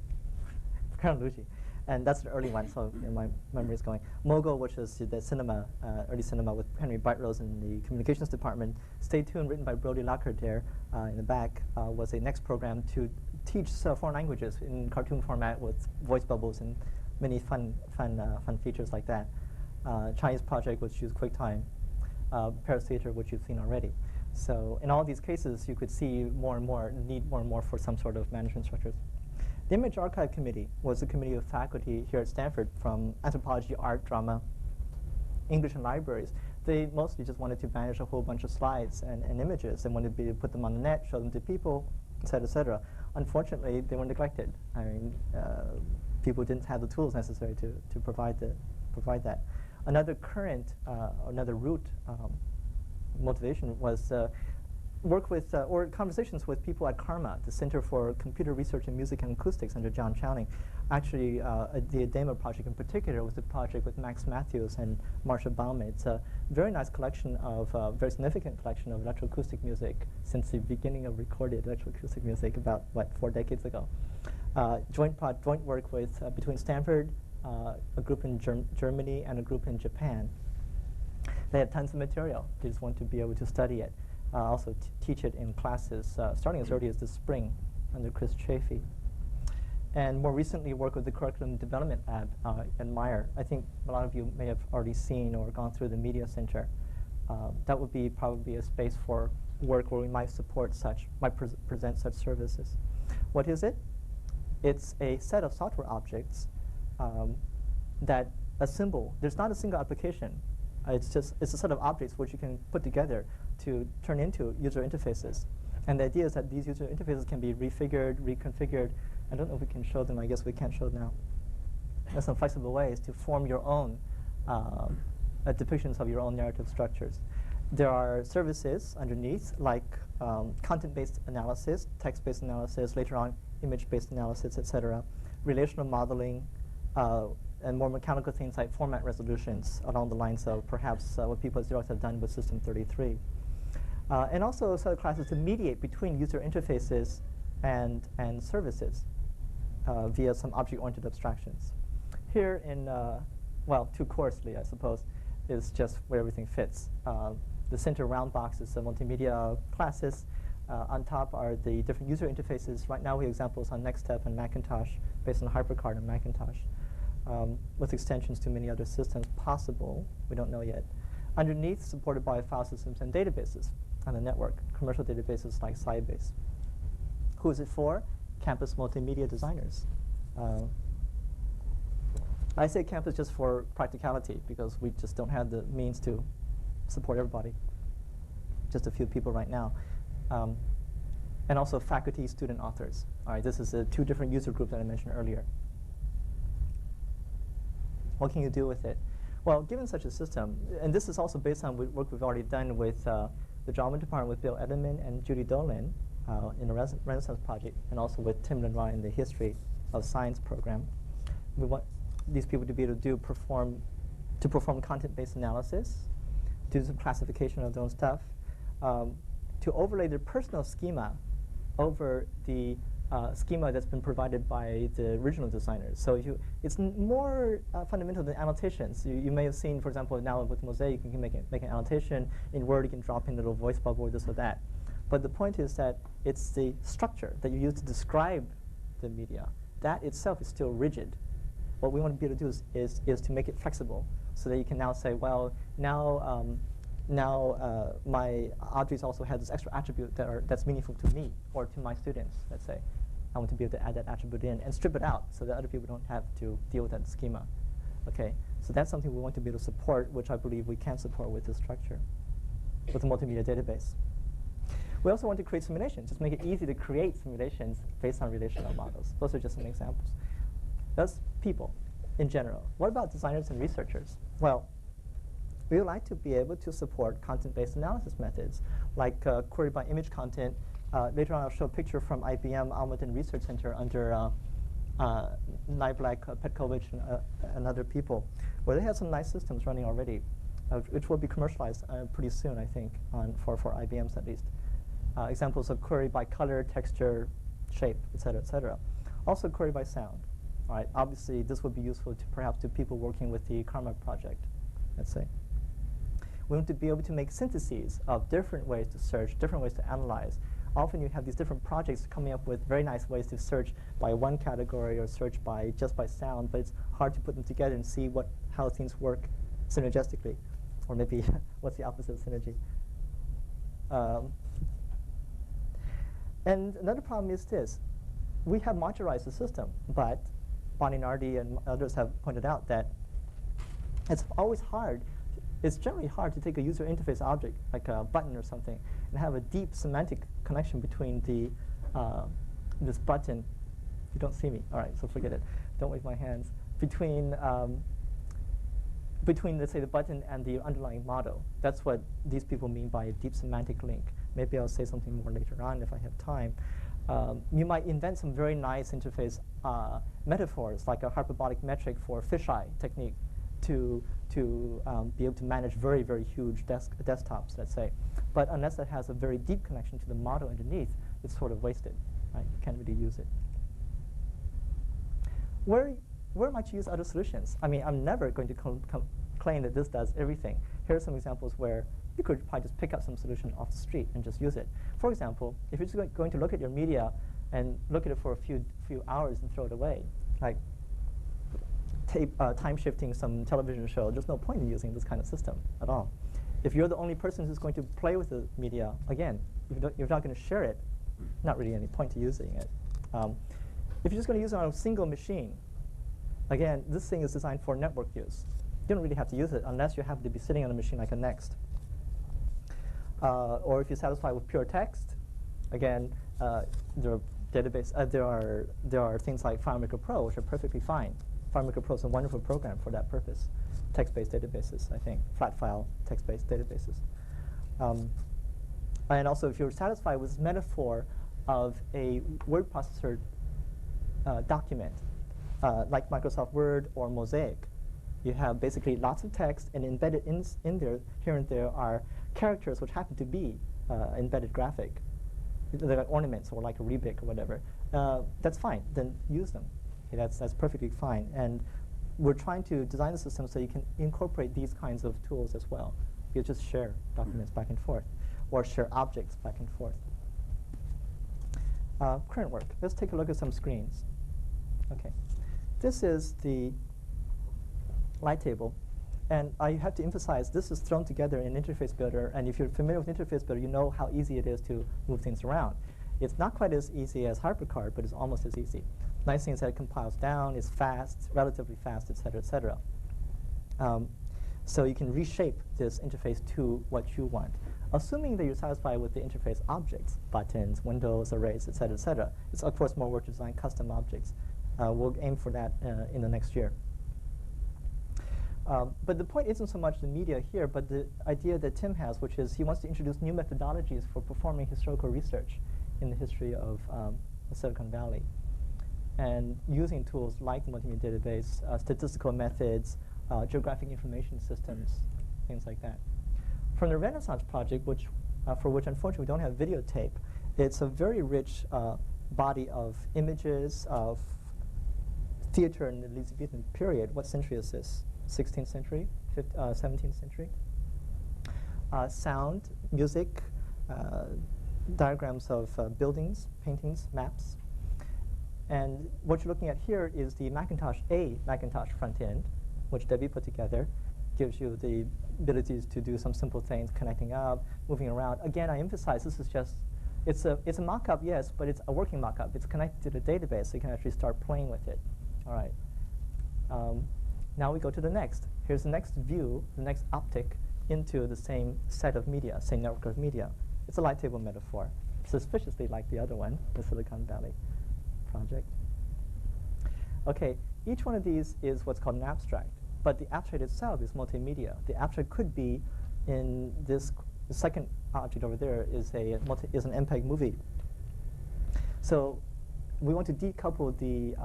And that's the early one, so my memory is going. Mogul, which is the cinema, early cinema with Henry Brightrose in the communications department. Stay Tuned, written by Brody Lockhart there in the back, was a next program to teach foreign languages in cartoon format with voice bubbles and many fun features like that. Chinese project, which used QuickTime. parastheater, which you've seen already. So in all these cases, you could see more and more, need more and more for some sort of management structures. The Image Archive Committee was a committee of faculty here at Stanford from anthropology, art, drama, English, and libraries. They mostly just wanted to manage a whole bunch of slides and images and wanted to put them on the net, show them to people, et cetera, et cetera. Unfortunately, they were neglected. I mean, people didn't have the tools necessary to provide that. Another current, another root motivation was work with, or conversations with people at CARMA, the Center for Computer Research in Music and Acoustics under John Chowning. Actually, the Demo project in particular was a project with Max Matthews and Marcia Baume. It's a very nice collection of, very significant collection of electroacoustic music since the beginning of recorded electroacoustic music about, what, 4 decades ago. Joint work with, between Stanford, a group in Germany, and a group in Japan. They had tons of material. They just want to be able to study it. Also teach it in classes starting as early as this spring under Chris Chafee. And more recently work with the Curriculum Development Lab at Meyer. I think a lot of you may have already seen or gone through the Media Center. That would be probably a space for work where we might support such, present such services. What is it? It's a set of software objects that assemble. There's not a single application. It's a set of objects which you can put together to turn into user interfaces. And the idea is that these user interfaces can be refigured, reconfigured. I don't know if we can show them. I guess we can't show them now. There's some flexible ways to form your own depictions of your own narrative structures. There are services underneath, like content-based analysis, text-based analysis, later on image-based analysis, et cetera, relational modeling, and more mechanical things like format resolutions along the lines of perhaps what people at Xerox have done with System 33. And also a set of classes to mediate between user interfaces and services via some object-oriented abstractions. Here in, well, too coarsely, I suppose, is just where everything fits. The center round box is the multimedia classes. On top are the different user interfaces. Right now we have examples on Nextstep and Macintosh, based on HyperCard and Macintosh. With extensions to many other systems possible. We don't know yet. Underneath, supported by file systems and databases on the network, commercial databases like Sybase. Who is it for? Campus multimedia designers. I say campus just for practicality because we just don't have the means to support everybody. Just a few people right now. And also faculty, student, authors. All right, this is the 2 different user groups that I mentioned earlier. What can you do with it? Well, given such a system, and this is also based on work we've already done with the drama department with Bill Edelman and Judy Dolan in the Renaissance Project, and also with Tim Lenoir in the History of Science program. We want these people to be able to perform content-based analysis, do some classification of their own stuff, to overlay their personal schema over the schema that's been provided by the original designers. So it's more fundamental than annotations. You may have seen, for example, now with Mosaic, you can make an annotation. In Word, you can drop in a little voice bubble or this or that. But the point is that it's the structure that you use to describe the media. That itself is still rigid. What we want to be able to do is to make it flexible so that you can now say, well, now my objects also have this extra attribute that's meaningful to me or to my students, let's say. I want to be able to add that attribute in and strip it out so that other people don't have to deal with that schema. Okay, so that's something we want to be able to support, which I believe we can support with this structure, with the multimedia database. We also want to create simulations, just make it easy to create simulations based on relational models. Those are just some examples. That's people in general. What about designers and researchers? Well, we would like to be able to support content-based analysis methods, like query by image content. Later on, I'll show a picture from IBM Almaden Research Center under Nyblack, Petkovich, and other people, where they have some nice systems running already, which will be commercialized pretty soon, I think, for IBMs at least. Examples of query by color, texture, shape, et cetera, et cetera. Also query by sound. All right, obviously, this would be useful to perhaps to people working with the Karma project, let's say. We want to be able to make syntheses of different ways to search, different ways to analyze. Often you have these different projects coming up with very nice ways to search by one category or search just by sound, but it's hard to put them together and see how things work synergistically. Or maybe, what's the opposite of synergy? And another problem is this. We have modularized the system, but Bonnie Nardi and others have pointed out that it's always hard. It's generally hard to take a user interface object, like a button or something, and have a deep semantic connection between the this button. You don't see me. All right, so forget it. Don't wave my hands. Between, let's say, the button and the underlying model. That's what these people mean by a deep semantic link. Maybe I'll say something more later on if I have time. You might invent some very nice interface metaphors, like a hyperbolic metric for fisheye technique, to be able to manage very, very huge desktops, let's say. But unless it has a very deep connection to the model underneath, it's sort of wasted. Right? You can't really use it. Where might you use other solutions? I mean, I'm never going to claim that this does everything. Here are some examples where you could probably just pick up some solution off the street and just use it. For example, if you're just going to look at your media and look at it for a few hours and throw it away, like time shifting some television show, there's no point in using this kind of system at all. If you're the only person who's going to play with the media, again, if you're not going to share it, not really any point to using it. If you're just going to use it on a single machine, again, this thing is designed for network use. You don't really have to use it unless you happen to be sitting on a machine like a Next. Or if you're satisfied with pure text, again, there are things like FileMaker Pro, which are perfectly fine. FileMaker Pro is a wonderful program for that purpose. Text-based databases, I think, flat file text-based databases. And also, if you're satisfied with this metaphor of a word processor document, like Microsoft Word or Mosaic, you have basically lots of text, and embedded in there, here and there, are characters which happen to be embedded graphic. They're like ornaments or like a Rubik or whatever. That's fine. Then use them. Okay, that's perfectly fine. And we're trying to design the system so you can incorporate these kinds of tools as well. You just share documents back and forth, or share objects back and forth. Current work. Let's take a look at some screens. Okay, this is the light table. And I have to emphasize, this is thrown together in Interface Builder. And if you're familiar with Interface Builder, you know how easy it is to move things around. It's not quite as easy as HyperCard, but it's almost as easy. Nice thing is that it compiles down, it's fast, relatively fast, et cetera, et cetera. So you can reshape this interface to what you want. Assuming that you're satisfied with the interface objects, buttons, windows, arrays, et cetera, et cetera. It's, of course, more work to design custom objects. We'll aim for that in the next year. But the point isn't so much the media here, but the idea that Tim has, which is he wants to introduce new methodologies for performing historical research in the history of Silicon Valley, and using tools like the multimedia database, statistical methods, geographic information systems, things like that. From the Renaissance project, for which unfortunately we don't have videotape, it's a very rich body of images of theater in the Elizabethan period. What century is this? 16th century, 17th century. Sound, music, diagrams of buildings, paintings, maps. And what you're looking at here is the Macintosh front end, which Debbie put together. Gives you the abilities to do some simple things, connecting up, moving around. Again, I emphasize this is just, it's a mock-up, yes, but it's a working mock-up. It's connected to the database, so you can actually start playing with it. All right. Now we go to the next. Here's the next view, the next optic into the same set of media, same network of media. It's a light table metaphor, suspiciously like the other one, the Silicon Valley project. Okay, each one of these is what's called an abstract, but the abstract itself is multimedia. The abstract could be in this, the second object over there is an MPEG movie. So we want to decouple the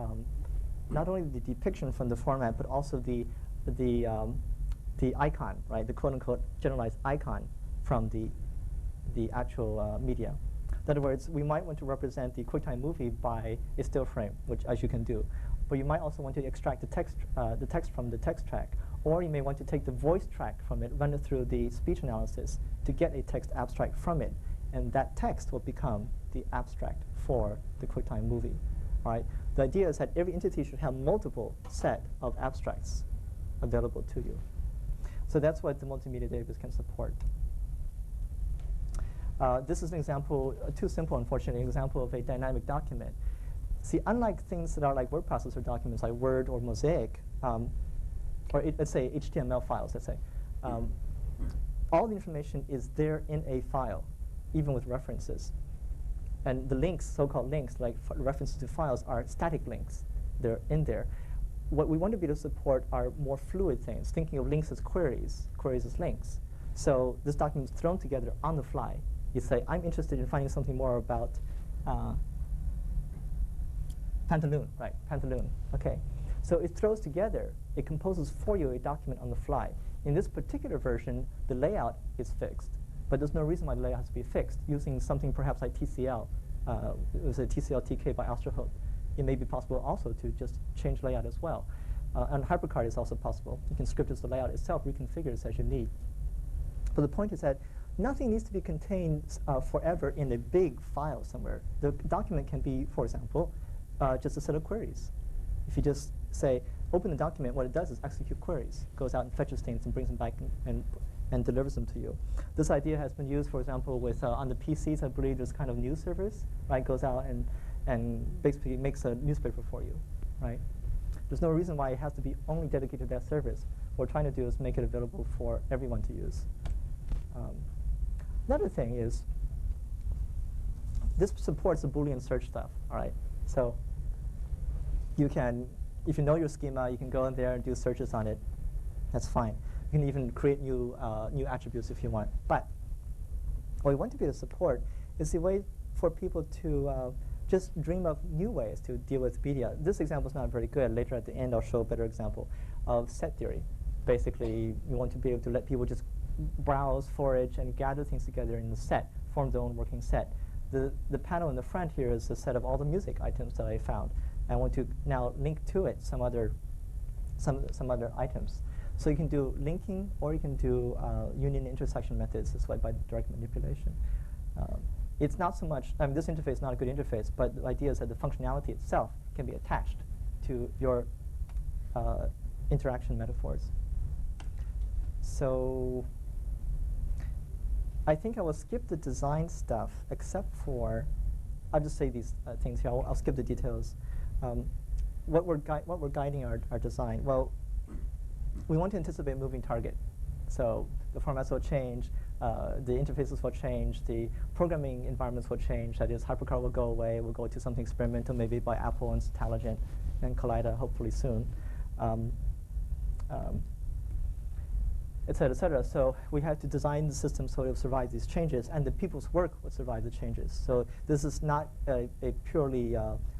not only the depiction from the format, but also the icon, right? The quote-unquote generalized icon from the actual media. In other words, we might want to represent the QuickTime movie by a still frame, which as you can do. But you might also want to extract the text from the text track, or you may want to take the voice track from it, run it through the speech analysis to get a text abstract from it, and that text will become the abstract for the QuickTime movie. All right? The idea is that every entity should have multiple set of abstracts available to you. So So that's what the multimedia database can support. This is an example, too simple, unfortunately, an example of a dynamic document. See, unlike things that are like word processor documents like Word or Mosaic, or let's say HTML files, let's say, all the information is there in a file, even with references. And the links, so-called links, like references to files, are static links. They're in there. What we want to be able to support are more fluid things, thinking of links as queries, queries as links. So this document is thrown together on the fly. You say, I'm interested in finding something more about pantaloon, right? Pantaloon, okay. So it throws together, it composes for you a document on the fly. In this particular version, the layout is fixed, but there's no reason why the layout has to be fixed. Using something perhaps like TCL, it was a TCL TK by Astrohope. It may be possible also to just change layout as well. And HyperCard is also possible. You can script as the layout itself, reconfigure it as you need. But the point is that nothing needs to be contained forever in a big file somewhere. The document can be, for example, just a set of queries. If you just say, open the document, what it does is execute queries, goes out and fetches things and brings them back and delivers them to you. This idea has been used, for example, with on the PCs. I believe there's kind of news service, right? Goes out and basically makes a newspaper for you, right? There's no reason why it has to be only dedicated to that service. What we're trying to do is make it available for everyone to use. Another thing is, this supports the Boolean search stuff, all right? So you can, if you know your schema, you can go in there and do searches on it. That's fine. You can even create new attributes if you want. But what we want to be able to support is a way for people to just dream of new ways to deal with media. This example is not very good. Later at the end, I'll show a better example of set theory. Basically, you want to be able to let people just browse, forage, and gather things together in the set, form their own working set. The panel in the front here is a set of all the music items that I found. I want to now link to it some other items. So you can do linking, or you can do union intersection methods this way by direct manipulation. It's not so much, I mean, this interface is not a good interface, but the idea is that the functionality itself can be attached to your interaction metaphors. So I think I will skip the design stuff, except for, I'll just say these things here. I'll skip the details. What we're guiding our design? Well, we want to anticipate moving target. So the formats will change, the interfaces will change, the programming environments will change. That is, HyperCard will go away. We'll go to something experimental, maybe by Apple and Intelligent and Kaleida, hopefully soon. Et cetera, et cetera. So we have to design the system so it will survive these changes, and the people's work will survive the changes. So this is not a purely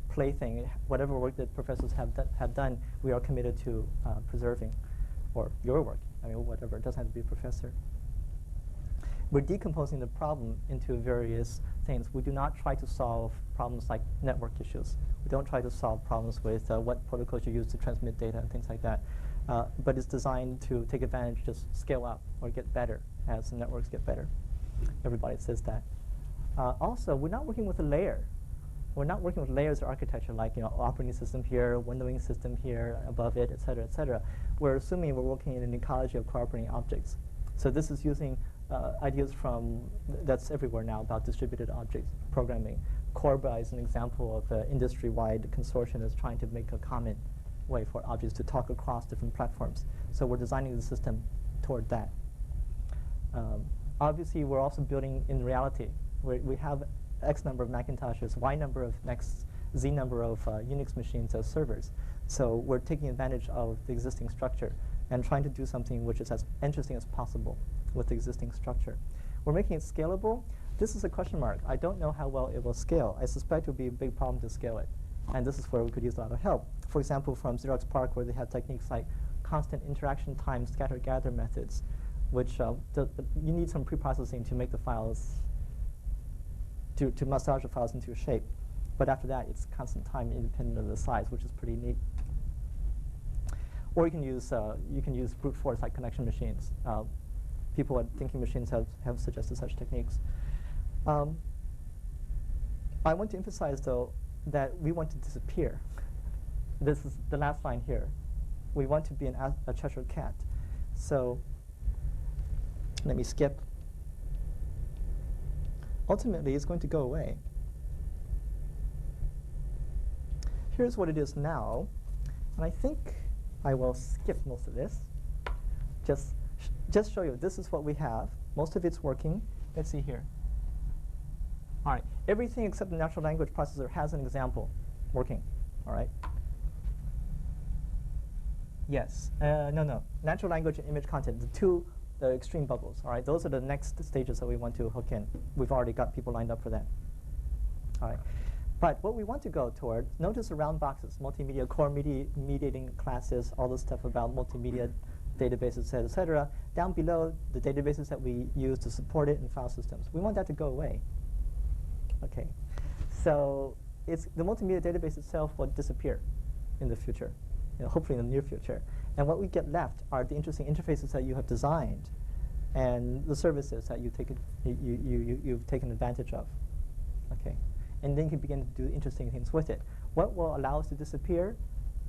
plaything. Whatever work that professors have done, we are committed to preserving, or your work. I mean, whatever. It doesn't have to be a professor. We're decomposing the problem into various things. We do not try to solve problems like network issues. We don't try to solve problems with what protocols you use to transmit data and things like that. But it's designed to take advantage, just scale up or get better as the networks get better. Everybody says that. Also, we're not working with a layer. We're not working with layers of architecture like, operating system here, windowing system here, above it, et cetera, et cetera. We're assuming we're working in an ecology of cooperating objects. So this is using ideas from, that's everywhere now, about distributed object programming. Corba is an example of an industry-wide consortium that's trying to make a common way for objects to talk across different platforms. So we're designing the system toward that. Obviously, we're also building in reality. We have X number of Macintoshes, Y number of Macs, Z number of Unix machines as servers. So we're taking advantage of the existing structure and trying to do something which is as interesting as possible with the existing structure. We're making it scalable. This is a question mark. I don't know how well it will scale. I suspect it will be a big problem to scale it. And this is where we could use a lot of help. For example, from Xerox PARC, where they have techniques like constant interaction time scatter-gather methods, which you need some pre-processing to make the files, to massage the files into a shape. But after that, it's constant time independent of the size, which is pretty neat. Or you can use brute force like connection machines. People at Thinking Machines have suggested such techniques. I want to emphasize, though, that we want to disappear. This is the last line here. We want to be a Cheshire cat. So Let me skip. Ultimately, it's going to go away. Here's what it is now. And I think I will skip most of this. Just show you, this is what we have. Most of it's working. Let's see here. All right, everything except the natural language processor has an example working, all right? Yes, no. Natural language and image content, the two extreme bubbles, all right? Those are the next stages that we want to hook in. We've already got people lined up for that, all right? But what we want to go toward, notice the round boxes, multimedia, core mediating classes, all this stuff about multimedia databases, et cetera. Down below, the databases that we use to support it in file systems. We want that to go away. Okay, so the multimedia database itself will disappear in the future, hopefully in the near future. And what we get left are the interesting interfaces that you have designed and the services that you've taken advantage of. Okay, and then you can begin to do interesting things with it. What will allow us to disappear?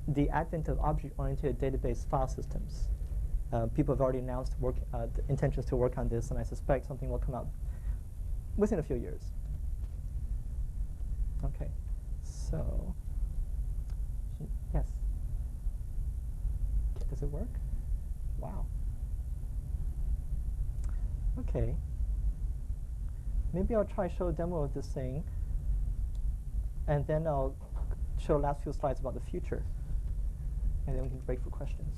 The advent of object-oriented database file systems. People have already announced intentions to work on this, and I suspect something will come out within a few years. Okay, so, yes. Does it work? Wow. Okay. Maybe I'll try show a demo of this thing, and then I'll show last few slides about the future, and then we can break for questions.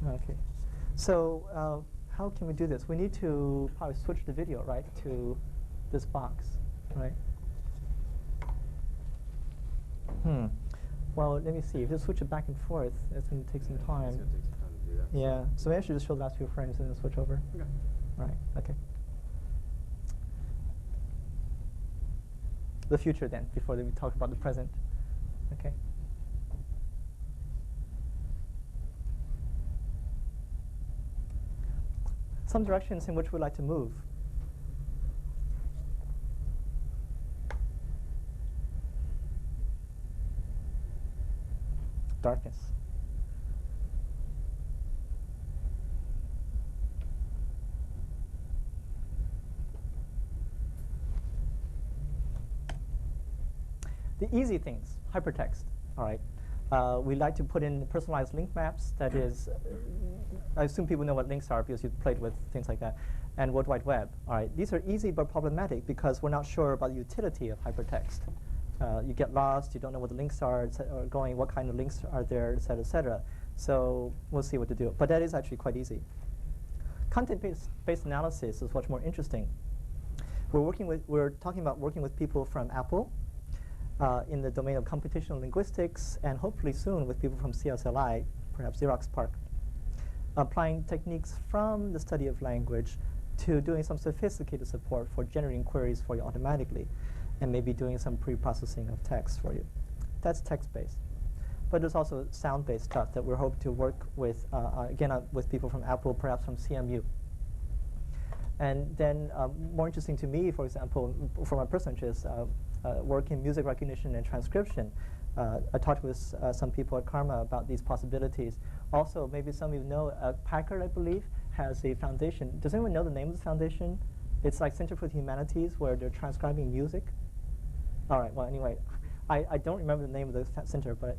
Okay. So how can we do this? We need to probably switch the video, right, to this box, right? Well, let me see. If you switch it back and forth, it's going to take some time. It's going to take some time to do that. Yeah. So maybe I should just show the last few frames and then switch over. Okay. Right. Okay. The future then, before we talk about the present. Okay. Some directions in which we'd like to move. Darkness. The easy things, hypertext, all right. We like to put in personalized link maps. That is, I assume people know what links are because you've played with things like that. And World Wide Web, all right. These are easy but problematic because we're not sure about the utility of hypertext. You get lost, you don't know what the links are, what kind of links are there, et cetera, et cetera. So we'll see what to do. But that is actually quite easy. Content-based analysis is much more interesting. We're talking about working with people from Apple in the domain of computational linguistics, and hopefully soon with people from CSLI, perhaps Xerox PARC, applying techniques from the study of language to doing some sophisticated support for generating queries for you automatically, and maybe doing some pre-processing of text for you. That's text-based. But there's also sound-based stuff that we're hoping to work with, again, with people from Apple, perhaps from CMU. And then more interesting to me, for example, for my personal interest, work in music recognition and transcription. I talked with some people at Karma about these possibilities. Also, maybe some of you know, Packard, I believe, has a foundation. Does anyone know the name of the foundation? It's like Center for the Humanities, where they're transcribing music. All right, well, anyway, I don't remember the name of the center, but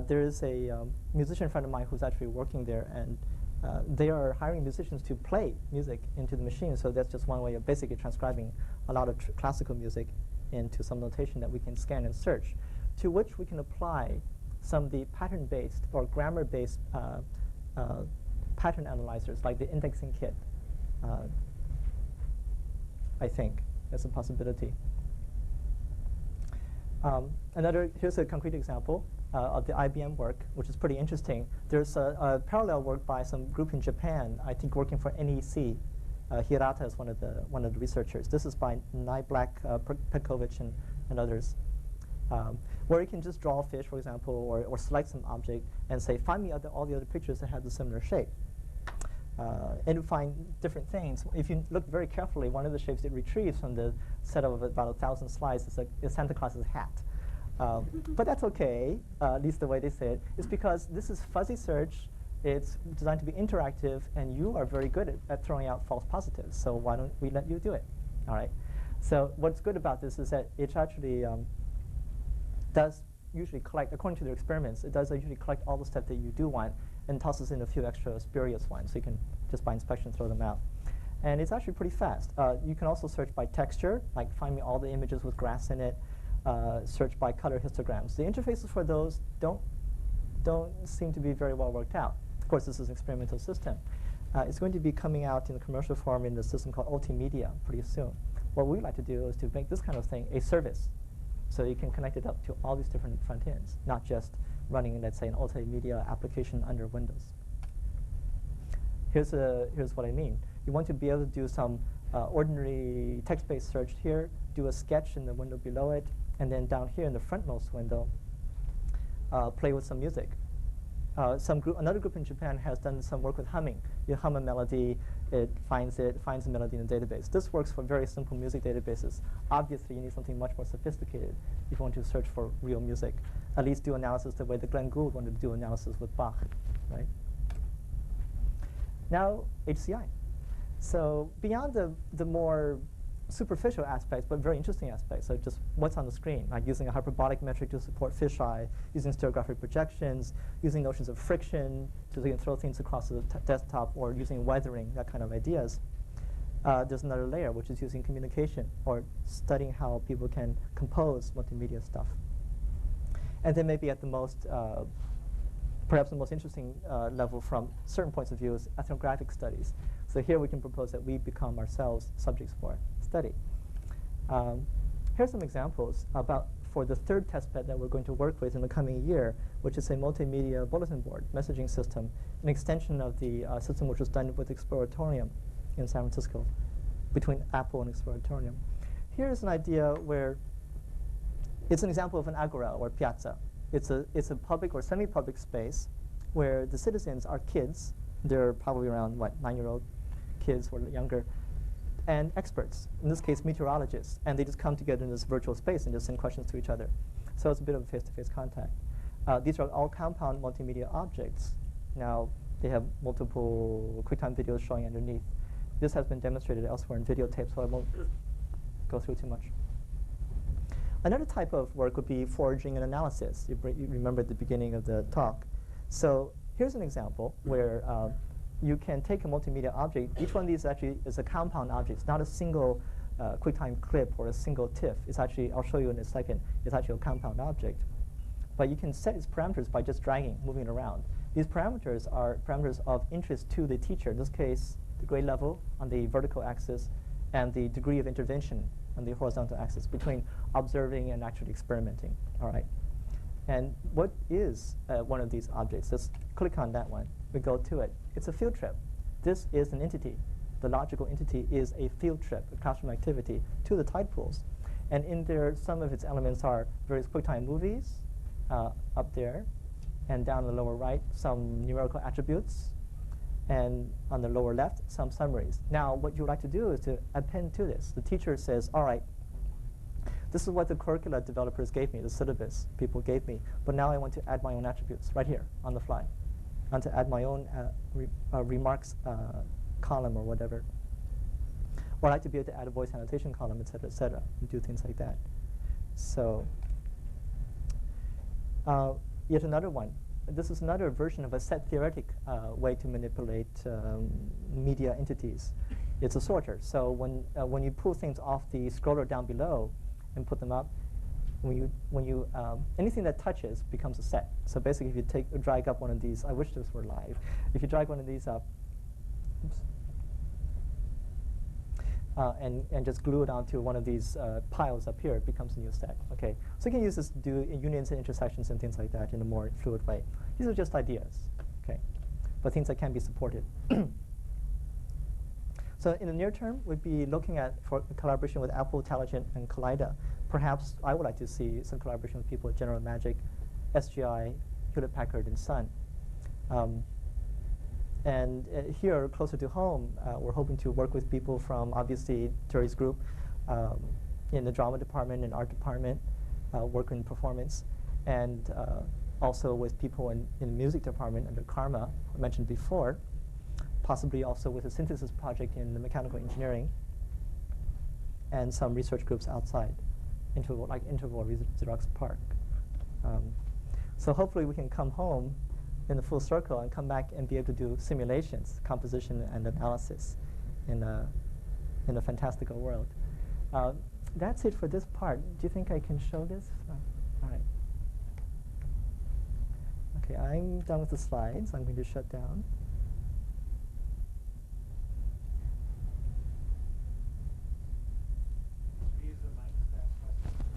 there is a musician friend of mine who's actually working there, and they are hiring musicians to play music into the machine. So that's just one way of basically transcribing a lot of classical music into some notation that we can scan and search, to which we can apply some of the pattern-based or grammar-based pattern analyzers, like the indexing kit. I think that's a possibility. Here's a concrete example of the IBM work, which is pretty interesting. There's a parallel work by some group in Japan, I think working for NEC. Hirata is one of the researchers. This is by Nye Black, Petkovich, and others, where you can just draw a fish, for example, or select some object and say, find me all the other pictures that have the similar shape. And you find different things. If you look very carefully, one of the shapes it retrieves from the set of about 1,000 slides is Santa Claus's hat. But that's OK, at least the way they say it. It's because this is fuzzy search. It's designed to be interactive, and you are very good at throwing out false positives. So why don't we let you do it? All right. So what's good about this is that it actually does usually collect, according to their experiments, it does usually collect all the stuff that you do want and tosses in a few extra spurious ones. So you can just by inspection throw them out. And it's actually pretty fast. You can also search by texture, like find me all the images with grass in it. Search by color histograms. The interfaces for those don't seem to be very well worked out. Of course, this is an experimental system. It's going to be coming out in the commercial form in the system called Multimedia pretty soon. What we like to do is to make this kind of thing a service, so you can connect it up to all these different front ends, not just running, let's say, an multimedia application under Windows. Here's what I mean. You want to be able to do some ordinary text-based search here, do a sketch in the window below it, and then down here in the frontmost window, play with some music. Another group in Japan has done some work with humming. You hum a melody, it finds the melody in the database. This works for very simple music databases. Obviously, you need something much more sophisticated if you want to search for real music. At least do analysis the way that Glenn Gould wanted to do analysis with Bach, right? Now, HCI. So beyond the more superficial aspects, but very interesting aspects, so just what's on the screen, like using a hyperbolic metric to support fisheye, using stereographic projections, using notions of friction so you can throw things across the desktop, or using weathering, that kind of ideas. There's another layer, which is using communication, or studying how people can compose multimedia stuff. And then maybe at the most, perhaps the most interesting level from certain points of view is ethnographic studies. So here we can propose that we become ourselves subjects for study. Here's some examples for the third testbed that we're going to work with in the coming year, which is a multimedia bulletin board messaging system, an extension of the system which was done with Exploratorium in San Francisco, between Apple and Exploratorium. Here's an idea where it's an example of an agora or piazza. It's a public or semi-public space where the citizens are kids. They're probably around, 9-year-old kids or younger, and experts, in this case meteorologists, and they just come together in this virtual space and just send questions to each other. So it's a bit of a face-to-face contact. These are all compound multimedia objects. Now, they have multiple QuickTime videos showing underneath. This has been demonstrated elsewhere in videotape, so I won't go through too much. Another type of work would be foraging and analysis. You remember at the beginning of the talk. So here's an example where you can take a multimedia object. Each one of these actually is a compound object. It's not a single QuickTime clip or a single TIFF. It's actually, I'll show you in a second, it's actually a compound object. But you can set its parameters by just dragging, moving it around. These parameters are parameters of interest to the teacher. In this case, the grade level on the vertical axis and the degree of intervention on the horizontal axis between observing and actually experimenting. All right. And what is one of these objects? Let's click on that one. We go to it. It's a field trip. This is an entity. The logical entity is a field trip, a classroom activity, to the tide pools. And in there, some of its elements are various QuickTime movies up there. And down in the lower right, some numerical attributes. And on the lower left, some summaries. Now, what you would like to do is to append to this. The teacher says, all right, this is what the curricula developers gave me, the syllabus people gave me. But now I want to add my own attributes right here on the fly. I want to add my own remarks column or whatever. Or I'd like to be able to add a voice annotation column, et cetera, and do things like that. So yet another one. This is another version of a set theoretic way to manipulate media entities. It's a sorter. So when you pull things off the scroller down below and put them up, anything that touches becomes a set. So basically, if you drag up one of these, I wish this were live. If you drag one of these up, and just glue it onto one of these piles up here, it becomes a new set. Okay, so you can use this to do unions and intersections and things like that in a more fluid way. These are just ideas, okay, but things that can be supported. So in the near term, we'd be looking at for collaboration with Apple, Intelligent, and Kaleida. Perhaps I would like to see some collaboration with people at General Magic, SGI, Hewlett-Packard, and Sun. And here, closer to home, we're hoping to work with people from, obviously, Terry's group in the drama department and art department, work in performance, and also with people in the music department under Karma, I mentioned before, possibly also with a synthesis project in the mechanical engineering, and some research groups outside, like Interval Xerox PARC. So hopefully we can come home in the full circle and come back and be able to do simulations, composition and analysis in a fantastical world. That's it for this part. Do you think I can show this? All right. Okay, I'm done with the slides. I'm going to shut down.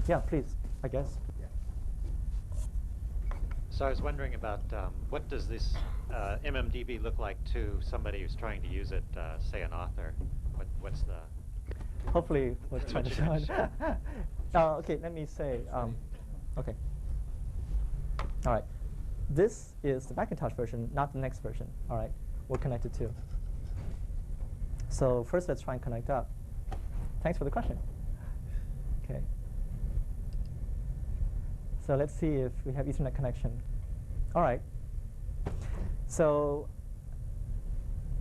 Yeah, please, I guess. Yeah. So I was wondering about what does this mmdb look like to somebody who's trying to use it, say an author? What's the... Hopefully we'll try to show it. Okay, let me say, okay. All right, this is the Macintosh version, not the next version. All right, we're connected to. So first let's try and connect up. Thanks for the question. Okay. So let's see if we have Ethernet connection. All right. So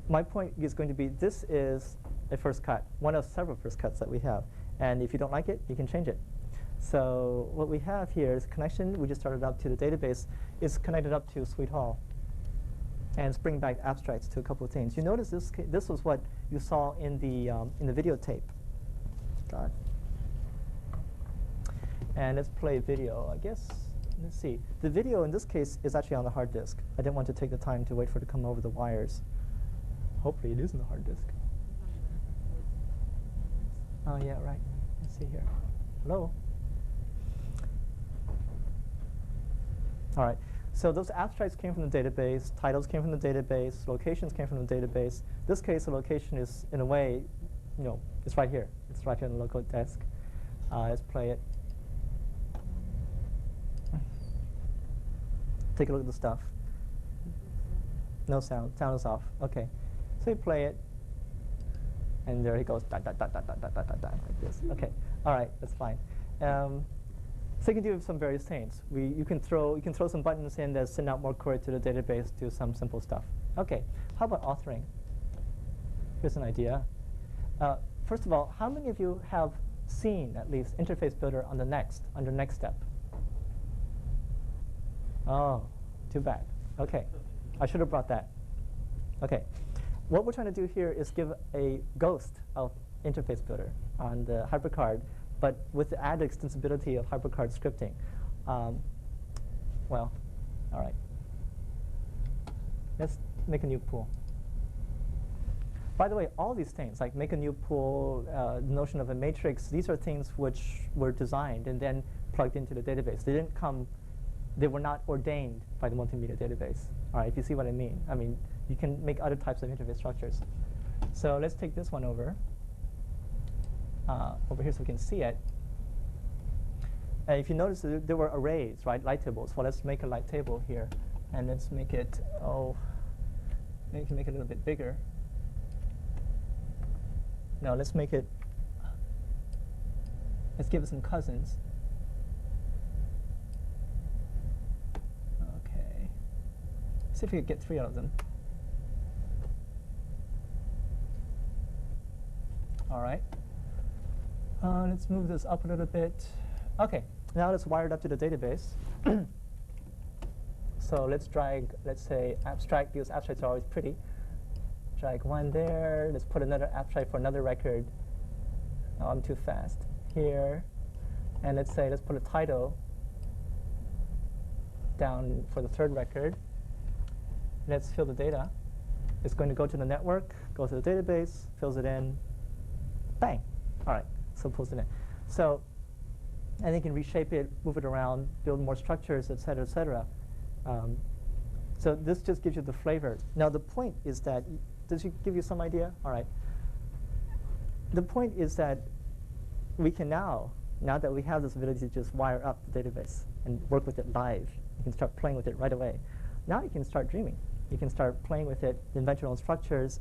my point is going to be, this is a first cut, one of several first cuts that we have. And if you don't like it, you can change it. So what we have here is connection. We just started up to the database. It's connected up to Sweet Hall. And it's bringing back abstracts to a couple of things. You notice this was what you saw in the videotape. God. And let's play video, I guess. Let's see. The video in this case is actually on the hard disk. I didn't want to take the time to wait for it to come over the wires. Hopefully it is in the hard disk. Oh, yeah, right. Let's see here. Hello? All right. So those abstracts came from the database. Titles came from the database. Locations came from the database. This case, the location is, in a way, it's right here. It's right here on the local desk. Let's play it. Take a look at the stuff. No sound. Sound is off. OK. So you play it. And there he goes, like this. OK. All right. That's fine. So you can do some various things. You can throw some buttons in that send out more query to the database, do some simple stuff. OK. How about authoring? Here's an idea. First of all, how many of you have seen, at least, Interface Builder on the under next step? Oh, too bad. OK. I should have brought that. OK. What we're trying to do here is give a ghost of Interface Builder on the HyperCard, but with the added extensibility of HyperCard scripting. Well, all right. Let's make a new pool. By the way, all these things, like make a new pool, the notion of a matrix, these are things which were designed and then plugged into the database. They didn't come. They were not ordained by the multimedia database. All right, if you see what I mean. I mean, you can make other types of interface structures. So let's take this one over here so we can see it. And if you notice, there were arrays, right, light tables. Well, let's make a light table here. And let's make it, maybe we can make it a little bit bigger. No, let's make it, let's give it some cousins. See if we could get 3 out of them. All right. Let's move this up a little bit. OK. Now let's wire it up to the database. So let's drag, let's say, abstract, because abstracts are always pretty. Drag one there. Let's put another abstract for another record. Oh, I'm too fast. Here. And let's say, let's put a title down for the third record. Let's fill the data. It's going to go to the network, go to the database, fills it in, bang. All right, so pulls it in. So, and you can reshape it, move it around, build more structures, et cetera, et cetera. So this just gives you the flavor. Now the point is that, does it give you some idea? All right. The point is that we can now that we have this ability to just wire up the database and work with it live, you can start playing with it right away. Now you can start dreaming. You can start playing with it, invent your own structures,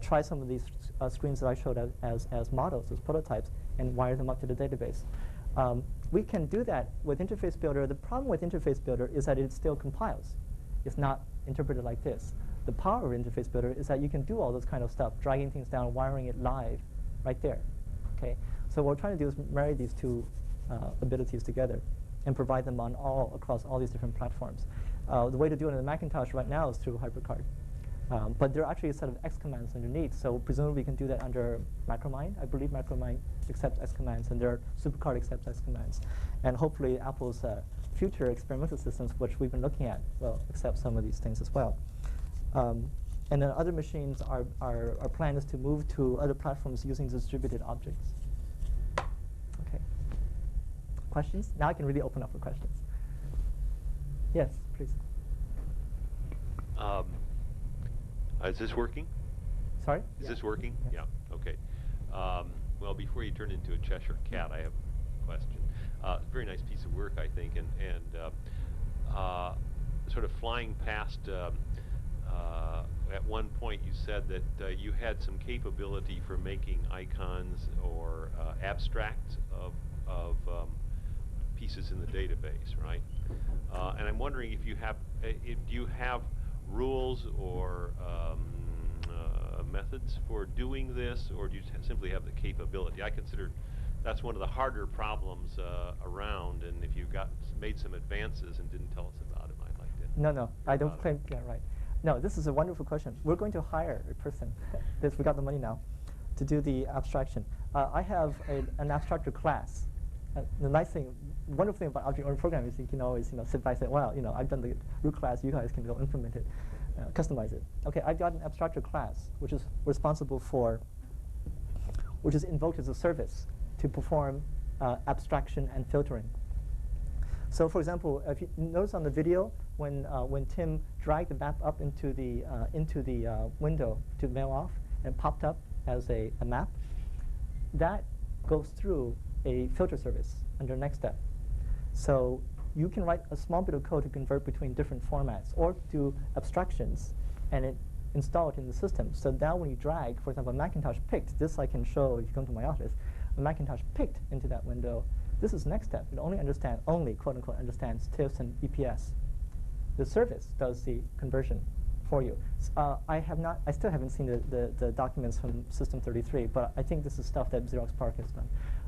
try some of these screens that I showed as models, as prototypes, and wire them up to the database. We can do that with Interface Builder. The problem with Interface Builder is that it still compiles. It's not interpreted like this. The power of Interface Builder is that you can do all this kind of stuff, dragging things down, wiring it live right there. Okay? So what we're trying to do is marry these two abilities together and provide them on across all these different platforms. The way to do it in the Macintosh right now is through HyperCard. But there are actually a set of X commands underneath, so presumably we can do that under Macromind. I believe Macromind accepts X commands, and their SuperCard accepts X commands. And hopefully Apple's future experimental systems, which we've been looking at, will accept some of these things as well. And then other machines, our plan is to move to other platforms using distributed objects. Okay. Questions? Now I can really open up for questions. Yes, please. Is this working? Sorry? Is this working? Yes. Yeah, okay. Well, before you turn into a Cheshire cat, I have a question. Very nice piece of work, I think, and sort of flying past, at one point you said that you had some capability for making icons or abstracts of pieces in the database, right? And I'm wondering if you have, do you have rules or methods for doing this, or do you simply have the capability? I consider that's one of the harder problems around, and if you made some advances and didn't tell us about it, I'd like to. No, I don't claim. Yeah, right. No, this is a wonderful question. We're going to hire a person, because we got the money now, to do the abstraction. I have an abstractor class. The nice thing, wonderful thing about object-oriented programming is you can always sit back and say, well, I've done the root class. You guys can go implement it, customize it. Okay, I've got an abstractor class which is responsible for, which is invoked as a service to perform abstraction and filtering. So, for example, if you notice on the video when Tim dragged the map up into the window to mail off and popped up as a map, that goes through a filter service under next step. So you can write a small bit of code to convert between different formats or do abstractions and install it in the system. So now when you drag, for example, Macintosh picked, this I can show if you come to my office, Macintosh picked into that window, this is next step. It only quote unquote understands TIFFs and EPS. The service does the conversion for you. I still haven't seen the documents from System 33, but I think this is stuff that Xerox PARC has done.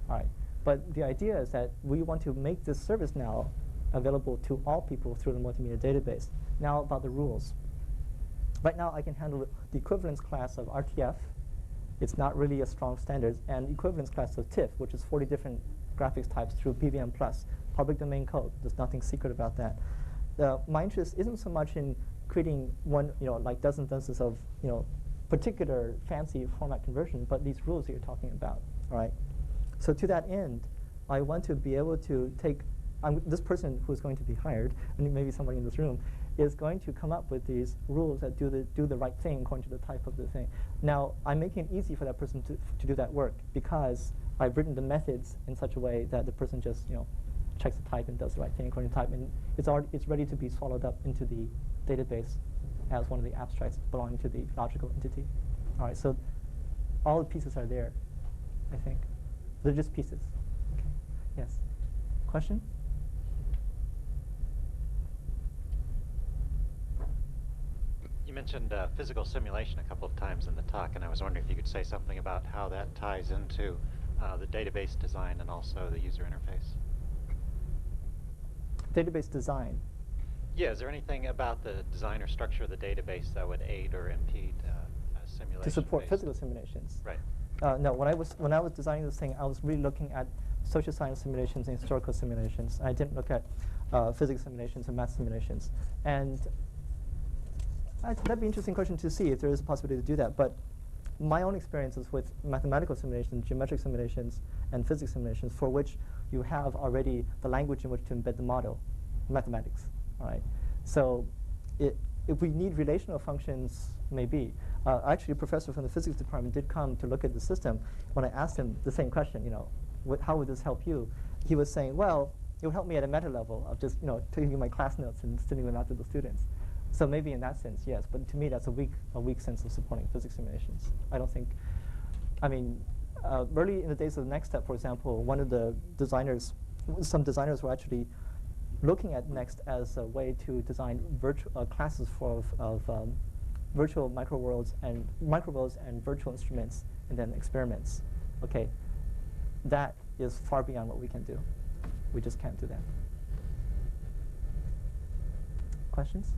All right. But the idea is that we want to make this service now available to all people through the multimedia database. Now about the rules. Right now I can handle the equivalence class of RTF. It's not really a strong standard. And equivalence class of TIFF, which is 40 different graphics types through PVM+. Public domain code. There's nothing secret about that. My interest isn't so much in creating one, like dozens of, particular fancy format conversion, but these rules that you're talking about. All right. So to that end, I want to be able to take this person who's going to be hired, and maybe somebody in this room, is going to come up with these rules that do the right thing according to the type of the thing. Now, I'm making it easy for that person to do that work because I've written the methods in such a way that the person just checks the type and does the right thing according to type, and it's ready to be swallowed up into the database as one of the abstracts belonging to the logical entity. All right, so all the pieces are there, I think. They're just pieces. Okay. Yes. Question? You mentioned physical simulation a couple of times in the talk, and I was wondering if you could say something about how that ties into the database design and also the user interface. Database design. Yeah, is there anything about the design or structure of the database that would aid or impede simulation? To support physical simulations. Right. No, when I was designing this thing, I was really looking at social science simulations and historical simulations. I didn't look at physics simulations and math simulations. And that'd be an interesting question to see if there is a possibility to do that. But my own experiences with mathematical simulations, geometric simulations, and physics simulations, for which you have already the language in which to embed the model, mathematics. All right. So if we need relational functions, maybe. Actually, a professor from the physics department did come to look at the system. When I asked him the same question, how would this help you? He was saying, well, it would help me at a meta level of just, taking my class notes and sending them out to the students. So maybe in that sense, yes. But to me, that's a weak sense of supporting physics simulations. I don't think, early in the days of Next Step, for example, one of the designers, some designers were actually looking at Next as a way to design classes of virtual microworlds and virtual instruments, and then experiments. Okay, that is far beyond what we can do. We just can't do that. Questions?